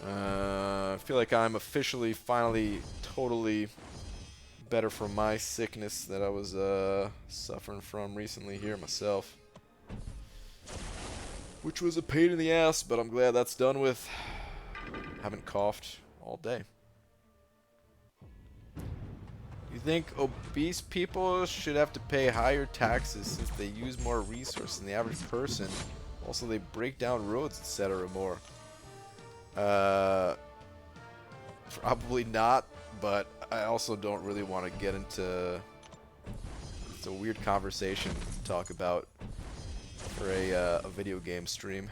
I feel like I'm officially, finally, totally better from my sickness that I was suffering from recently here myself. Which was a pain in the ass, but I'm glad that's done with. Haven't coughed all day. You think obese people should have to pay higher taxes since they use more resources than the average person? Also, they break down roads, etc. more. Probably not, but I also don't really want to get into... It's a weird conversation to talk about for a video game stream.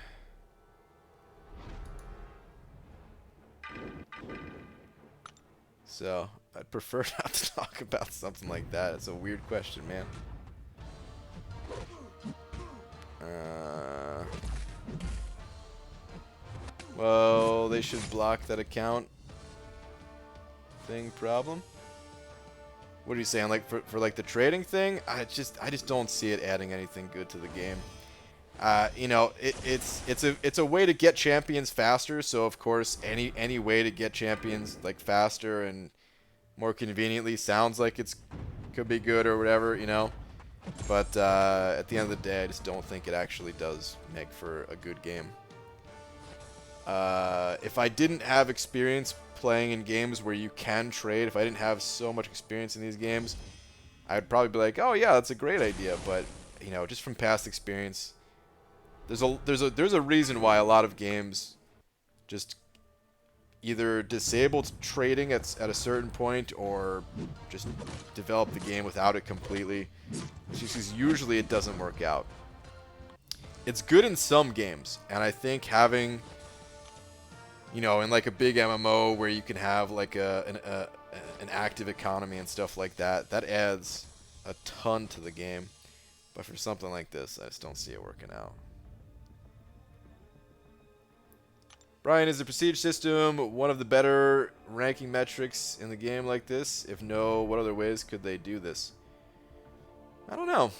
So, I'd prefer not to talk about something like that. It's a weird question, man. Well, they should block that account thing problem. What are you saying? Like for like the trading thing? I just don't see it adding anything good to the game. You know, it's a way to get champions faster. So of course, any way to get champions like faster and more conveniently sounds like it's could be good or whatever, you know. But at the end of the day, I just don't think it actually does make for a good game. If I didn't have experience playing in games where you can trade, if I didn't have so much experience in these games, I'd probably be like, oh yeah, that's a great idea. But you know, just from past experience, there's a reason why a lot of games just either disabled trading at a certain point or just develop the game without it completely. Just because usually it doesn't work out. It's good in some games, and I think having, you know, in like a big MMO where you can have like an active economy and stuff like that, that adds a ton to the game. But for something like this, I just don't see it working out. Brian, is the prestige system one of the better ranking metrics in the game like this? If no, what other ways could they do this? I don't know.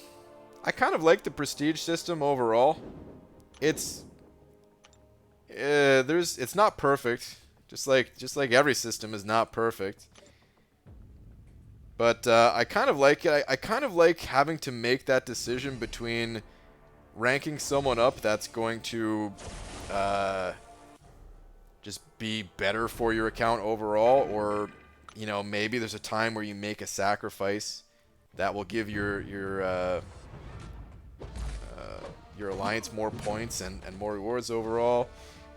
I kind of like the prestige system overall. It's not perfect, just like every system is not perfect. But I kind of like it. I kind of like having to make that decision between ranking someone up that's going to just be better for your account overall, or you know, maybe there's a time where you make a sacrifice that will give your alliance more points and more rewards overall,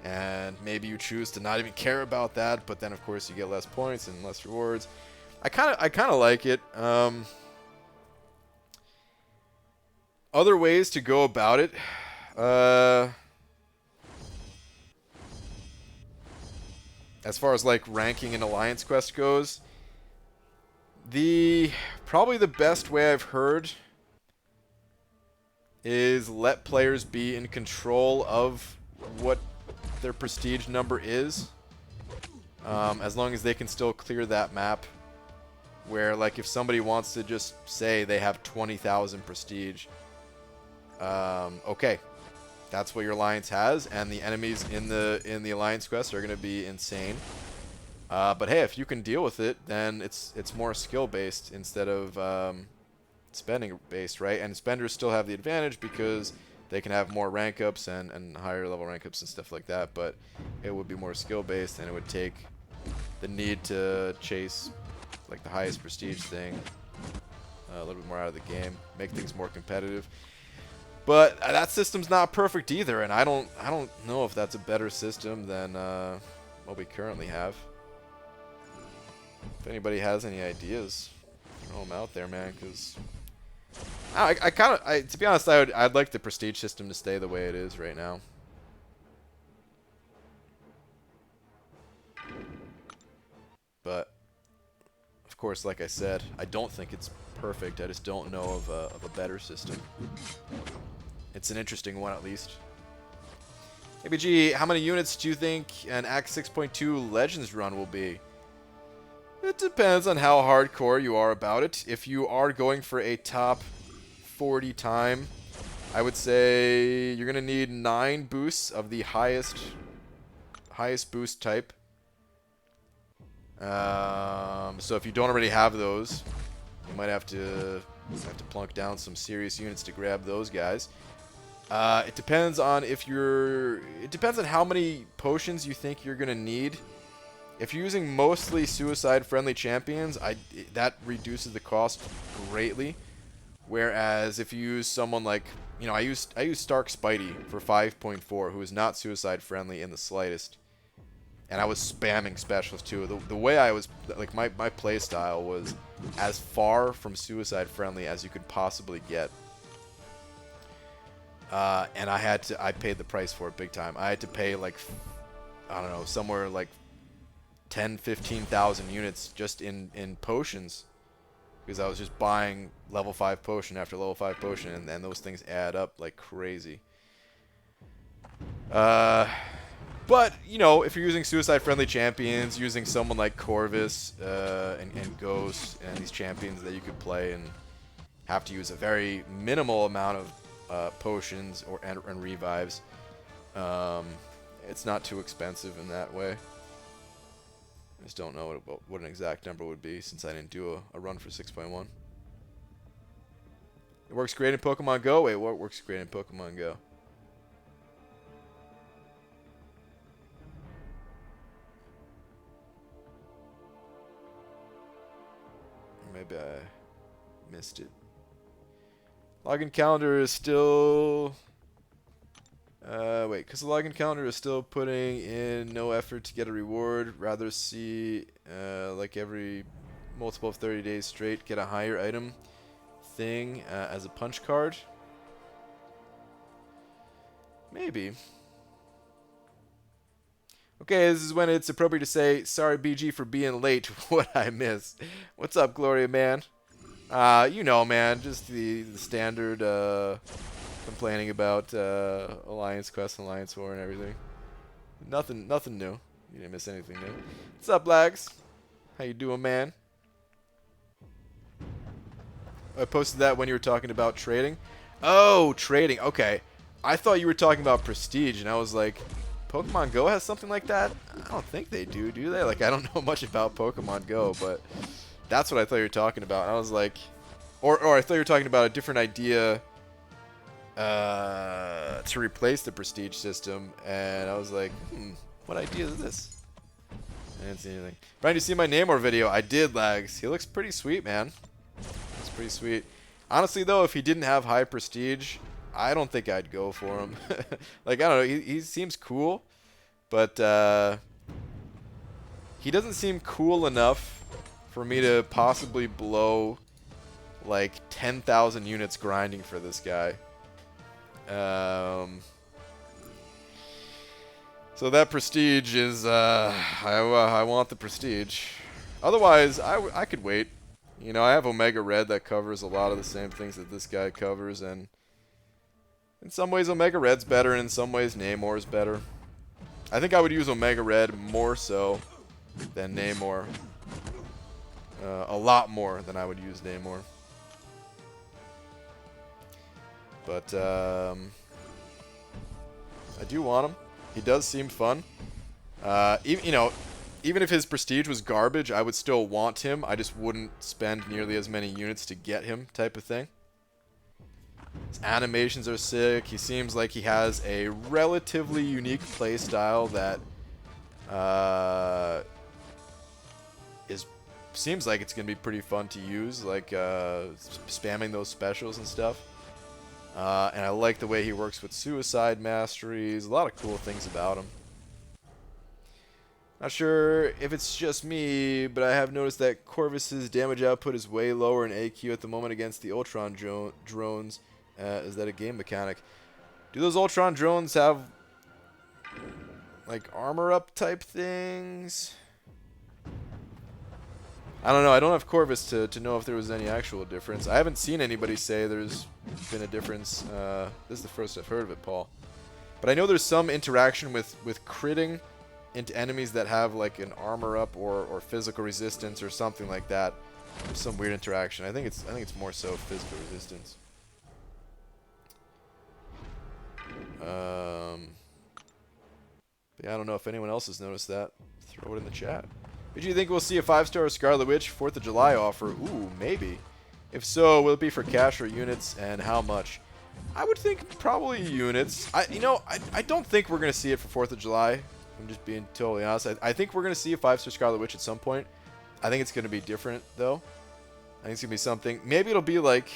and maybe you choose to not even care about that, but then of course you get less points and less rewards. I kind of like it. Other ways to go about it. As far as like ranking an alliance quest goes, probably the best way I've heard is let players be in control of what their prestige number is, as long as they can still clear that map. Where like if somebody wants to just say they have 20,000 prestige, okay, that's what your alliance has, and the enemies in the alliance quest are going to be insane. But hey, if you can deal with it, then it's more skill based instead of spending based, right? And spenders still have the advantage because they can have more rank ups and higher level rank ups and stuff like that. But it would be more skill based, and it would take the need to chase like the highest prestige thing a little bit more out of the game, make things more competitive. But that system's not perfect either, and I don't know if that's a better system than what we currently have. If anybody has any ideas, throw them out there, man. Because to be honest, I'd like the prestige system to stay the way it is right now. But of course, like I said, I don't think it's perfect. I just don't know of a better system. It's an interesting one, at least. ABG, how many units do you think an Act 6.2 Legends run will be? It depends on how hardcore you are about it. If you are going for a top 40 time, I would say you're going to need 9 boosts of the highest boost type. So if you don't already have those, you might have to plunk down some serious units to grab those guys. It depends on how many potions you think you're gonna need. If you're using mostly suicide-friendly champions, that reduces the cost greatly. Whereas if you use someone like, you know, I use Stark Spidey for 5.4, who is not suicide-friendly in the slightest. And I was spamming specials too. The way I was, like, my play style was as far from suicide friendly as you could possibly get. And I paid the price for it big time. I had to pay like, I don't know, somewhere like 10, 15,000 units just in potions. Because I was just buying level 5 potion after level 5 potion, and those things add up like crazy. But, you know, if you're using suicide-friendly champions, using someone like Corvus and Ghost and these champions that you could play and have to use a very minimal amount of potions and revives, it's not too expensive in that way. I just don't know what an exact number would be since I didn't do a run for 6.1. It works great in Pokemon Go? Wait, what works great in Pokemon Go? Maybe I missed it. Login calendar is still... wait, because the login calendar is still putting in no effort to get a reward. Rather see, like every multiple of 30 days straight, get a higher item thing as a punch card. Maybe. Okay, this is when it's appropriate to say, sorry BG for being late. What I miss. What's up, Gloria man? You know, man, just the standard complaining about Alliance Quest and Alliance War and everything. Nothing new. You didn't miss anything new. What's up, Lags? How you doing, man? I posted that when you were talking about trading. Oh, trading. Okay. I thought you were talking about Prestige, and I was like, Pokemon Go has something like that? I don't think they do they? Like, I don't know much about Pokemon Go, but that's what I thought you were talking about. And I was like, or I thought you were talking about a different idea to replace the Prestige system, and I was like, what idea is this? I didn't see anything. Brian, did you see my Namor video? I did, Lags. He looks pretty sweet, man. Looks pretty sweet. Honestly, though, if he didn't have high Prestige, I don't think I'd go for him. Like, I don't know. He seems cool, but he doesn't seem cool enough for me to possibly blow like 10,000 units grinding for this guy. So that Prestige is, I want the Prestige. Otherwise, I could wait. You know, I have Omega Red that covers a lot of the same things that this guy covers, and in some ways Omega Red's better, and in some ways Namor's better. I think I would use Omega Red more so than Namor. A lot more than I would use Namor. But I do want him. He does seem fun. Even if his Prestige was garbage, I would still want him. I just wouldn't spend nearly as many units to get him, type of thing. His animations are sick. He seems like he has a relatively unique play style that seems like it's gonna be pretty fun to use, like spamming those specials and stuff. And I like the way he works with suicide masteries. A lot of cool things about him. Not sure if it's just me, but I have noticed that Corvus's damage output is way lower in AQ at the moment against the Ultron drones. Is that a game mechanic? Do those Ultron drones have like armor up type things? I don't know. I don't have Corvus to know if there was any actual difference. I haven't seen anybody say there's been a difference. This is the first I've heard of it, Paul. But I know there's some interaction with critting into enemies that have like an armor up or physical resistance or something like that. There's some weird interaction. I think it's more so physical resistance. But yeah, I don't know if anyone else has noticed that. Throw it in the chat. Do you think we'll see a 5-star Scarlet Witch 4th of July offer? Ooh, maybe. If so, will it be for cash or units, and how much? I would think probably units. I don't think we're going to see it for 4th of July. I'm just being totally honest. I think we're going to see a 5-star Scarlet Witch at some point. I think it's going to be different, though. I think it's going to be something. Maybe it'll be like...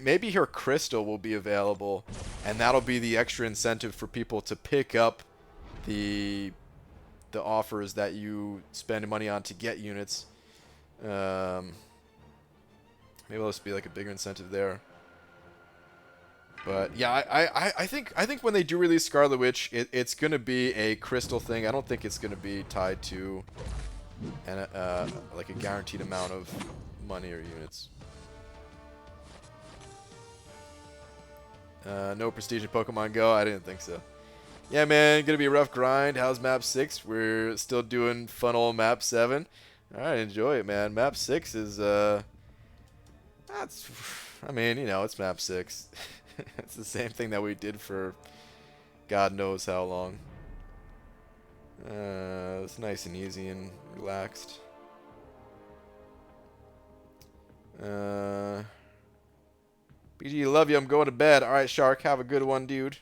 maybe her crystal will be available, and that'll be the extra incentive for people to pick up the offers that you spend money on to get units. Maybe it'll just be like a bigger incentive there. But yeah, I think when they do release Scarlet Witch, it's gonna be a crystal thing. I don't think it's gonna be tied to like a guaranteed amount of money or units. No prestige in Pokemon Go. I didn't think so. Yeah, man, gonna be a rough grind. How's map 6? We're still doing fun old map 7. All right, enjoy it, man. Map 6 is that's, I mean, you know, it's map 6. It's the same thing that we did for God knows how long. It's nice and easy and relaxed. BG, love you. I'm going to bed. All right, Shark. Have a good one, dude.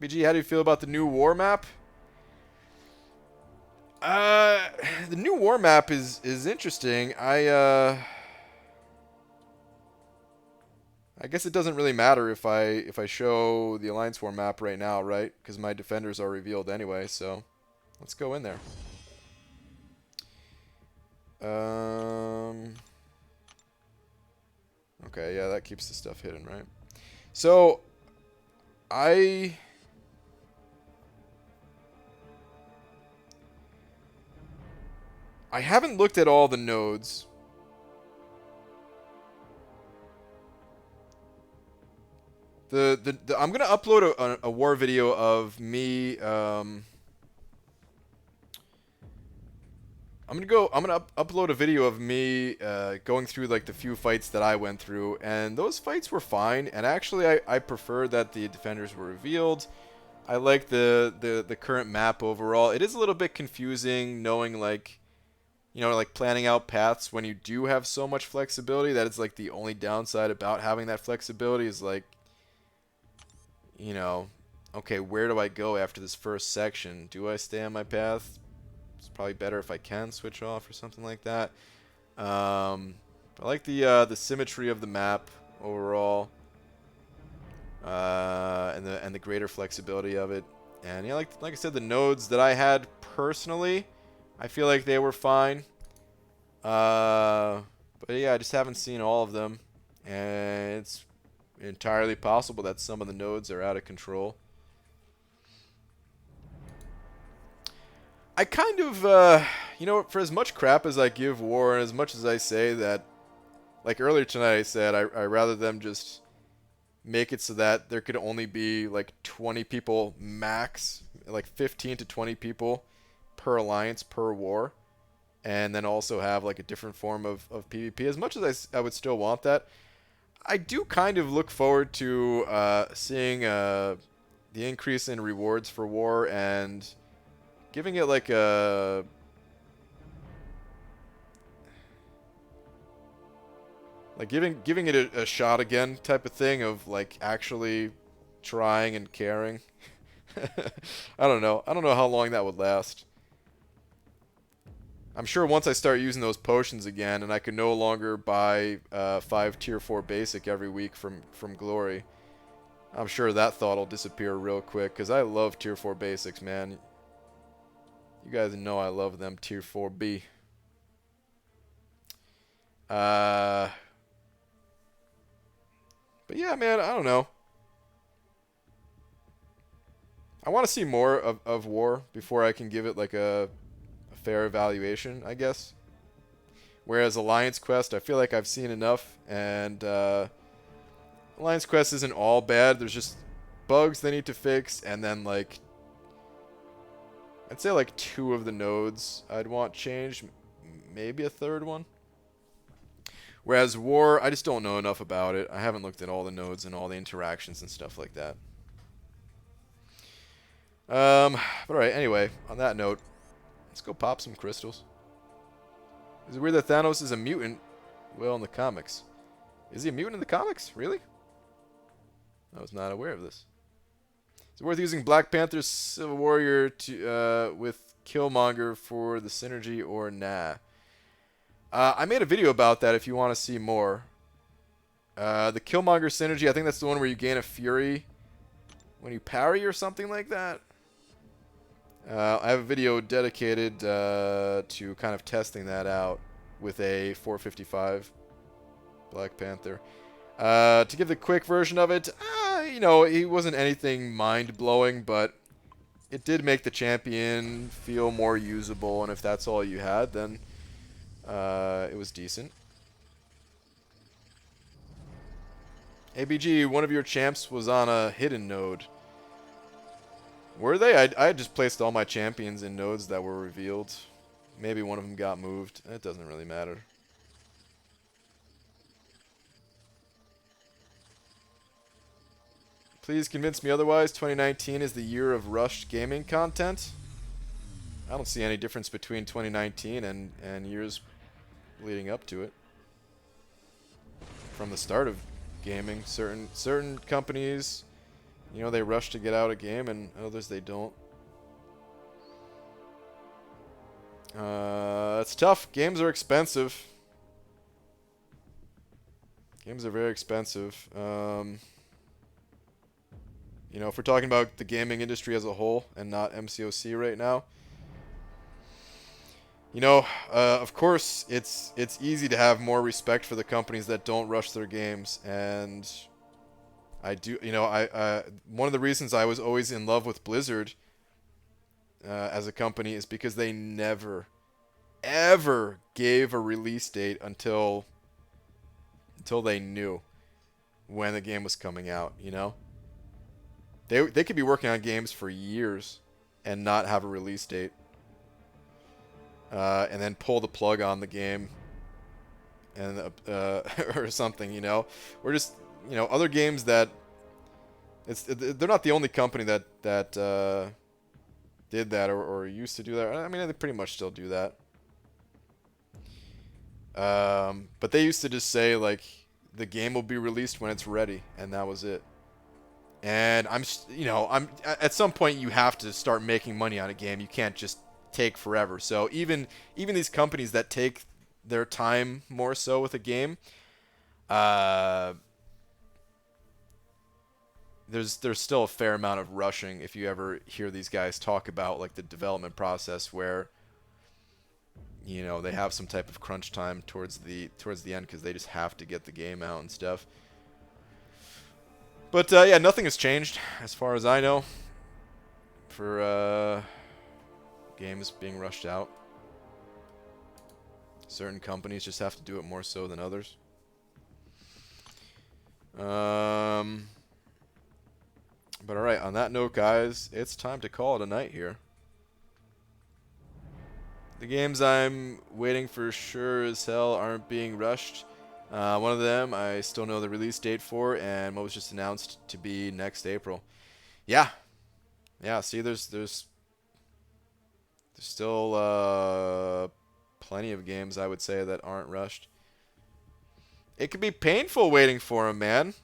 BG, how do you feel about the new war map? The new war map is interesting. I guess it doesn't really matter if I show the Alliance War map right now, right? Because my defenders are revealed anyway. So let's go in there. Okay, yeah, that keeps the stuff hidden, right? So I haven't looked at all the nodes. I'm gonna upload a war video of me. I'm gonna upload a video of me going through like the few fights that I went through, and those fights were fine. And actually, I prefer that the defenders were revealed. I like the current map overall. It is a little bit confusing knowing like, you know, like planning out paths when you do have so much flexibility. That is like the only downside about having that flexibility is like, you know, okay, where do I go after this first section? Do I stay on my path? It's probably better if I can switch off or something like that. I like the symmetry of the map overall, and the greater flexibility of it. And yeah, like I said, the nodes that I had personally, I feel like they were fine. But yeah, I just haven't seen all of them, and it's entirely possible that some of the nodes are out of control. I kind of, you know, for as much crap as I give War, and as much as I say that, like earlier tonight I said, I rather them just make it so that there could only be like 20 people max, like 15 to 20 people per alliance per war, and then also have like a different form of PvP. As much as I would still want that, I do kind of look forward to seeing the increase in rewards for war and giving it like giving it a shot again type of thing of like actually trying and caring. I don't know how long that would last. I'm sure once I start using those potions again and I can no longer buy 5 tier 4 basic every week from Glory, I'm sure that thought will disappear real quick, because I love tier 4 basics, man. You guys know I love them tier 4B. But yeah, man, I don't know. I want to see more of War before I can give it like a fair evaluation, I guess. Whereas Alliance Quest, I feel like I've seen enough, and Alliance Quest isn't all bad. There's just bugs they need to fix, and then like I'd say like 2 of the nodes I'd want changed, maybe a 3rd one. Whereas War, I just don't know enough about it. I haven't looked at all the nodes and all the interactions and stuff like that. But alright, anyway, on that note, let's go pop some crystals. Is it weird that Thanos is a mutant? Well, in the comics. Is he a mutant in the comics? Really? I was not aware of this. Is it worth using Black Panther's Civil Warrior to with Killmonger for the synergy or nah? I made a video about that if you want to see more. The Killmonger synergy, I think that's the one where you gain a Fury when you parry or something like that. I have a video dedicated to kind of testing that out. with a 455 Black Panther. To give the quick version of it, you know, he wasn't anything mind-blowing, but it did make the champion feel more usable, and if that's all you had, then it was decent. ABG, one of your champs was on a hidden node. Were they? I just placed all my champions in nodes that were revealed. Maybe one of them got moved. It doesn't really matter. Please convince me otherwise. 2019 is the year of rushed gaming content. I don't see any difference between 2019 and years leading up to it. From the start of gaming, certain companies, you know, they rush to get out a game, and others they don't. It's tough. Games are expensive. Games are very expensive. You know, if we're talking about the gaming industry as a whole and not MCOC right now, you know, of course, it's easy to have more respect for the companies that don't rush their games, and I do. You know, one of the reasons I was always in love with Blizzard as a company is because they never, ever gave a release date until they knew when the game was coming out. You know. They could be working on games for years and not have a release date. And then pull the plug on the game and or something, you know. Or just, you know, other games that they're not the only company that did that or used to do that. I mean, they pretty much still do that. But they used to just say, like, the game will be released when it's ready, and that was it. And I'm at some point you have to start making money on a game. You can't just take forever. So even these companies that take their time more so with a game, there's still a fair amount of rushing. If you ever hear these guys talk about like the development process, where you know they have some type of crunch time towards the end because they just have to get the game out and stuff. But, yeah, nothing has changed, as far as I know, for games being rushed out. Certain companies just have to do it more so than others. But, alright, on that note, guys, it's time to call it a night here. The games I'm waiting for sure as hell aren't being rushed. One of them I still know the release date for, and what was just announced to be next April. Yeah. See, there's still plenty of games I would say that aren't rushed. It can be painful waiting for them, man.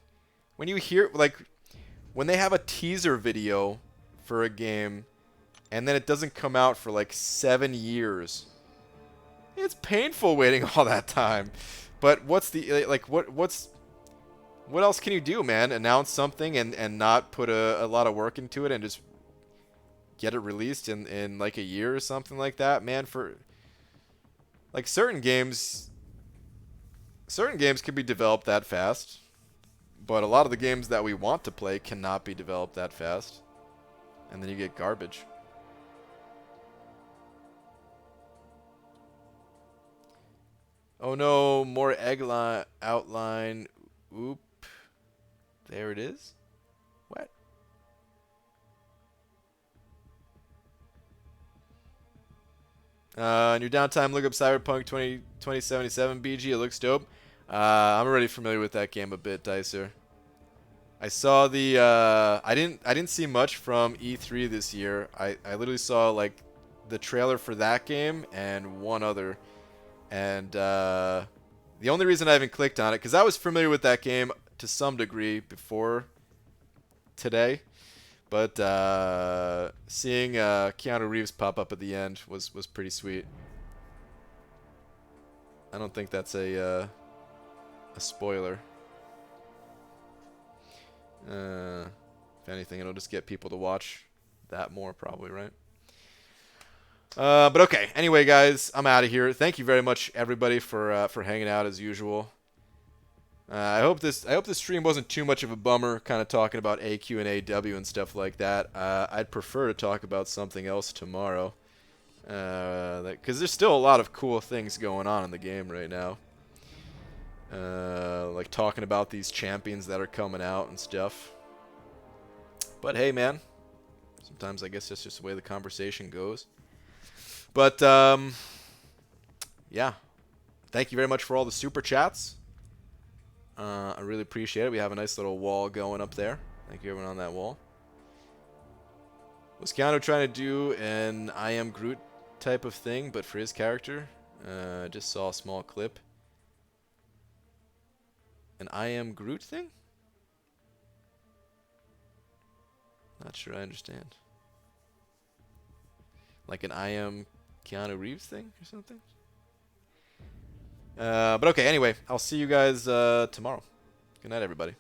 When you hear, like, when they have a teaser video for a game, and then it doesn't come out for like 7 years. It's painful waiting all that time. But what's the what else can you do, man? Announce something and not put a lot of work into it and just get it released in like a year or something like that, man. For like certain games can be developed that fast, but a lot of the games that we want to play cannot be developed that fast, and then you get garbage. Oh no, more egg outline. Oop. There it is. What? In your downtime, look up Cyberpunk 2077 BG. It looks dope. I'm already familiar with that game a bit, Dicer. I saw the I didn't see much from E3 this year. I literally saw like the trailer for that game and one other. And the only reason I haven't clicked on it, because I was familiar with that game to some degree before today, but seeing Keanu Reeves pop up at the end was pretty sweet. I don't think that's a spoiler. If anything, it'll just get people to watch that more, probably, right? But okay. Anyway, guys, I'm out of here. Thank you very much, everybody, for hanging out as usual. I hope this stream wasn't too much of a bummer, kind of talking about AQ and AW and stuff like that. I'd prefer to talk about something else tomorrow, because there's still a lot of cool things going on in the game right now. Like talking about these champions that are coming out and stuff. But hey, man, sometimes I guess that's just the way the conversation goes. But yeah, thank you very much for all the super chats. I really appreciate it. We have a nice little wall going up there. Thank you, everyone on that wall. Was Keanu trying to do an I am Groot type of thing, but for his character? Just saw a small clip. An I am Groot thing? Not sure I understand. Like an I am Keanu Reeves thing or something? But okay, anyway, I'll see you guys tomorrow. Good night, everybody.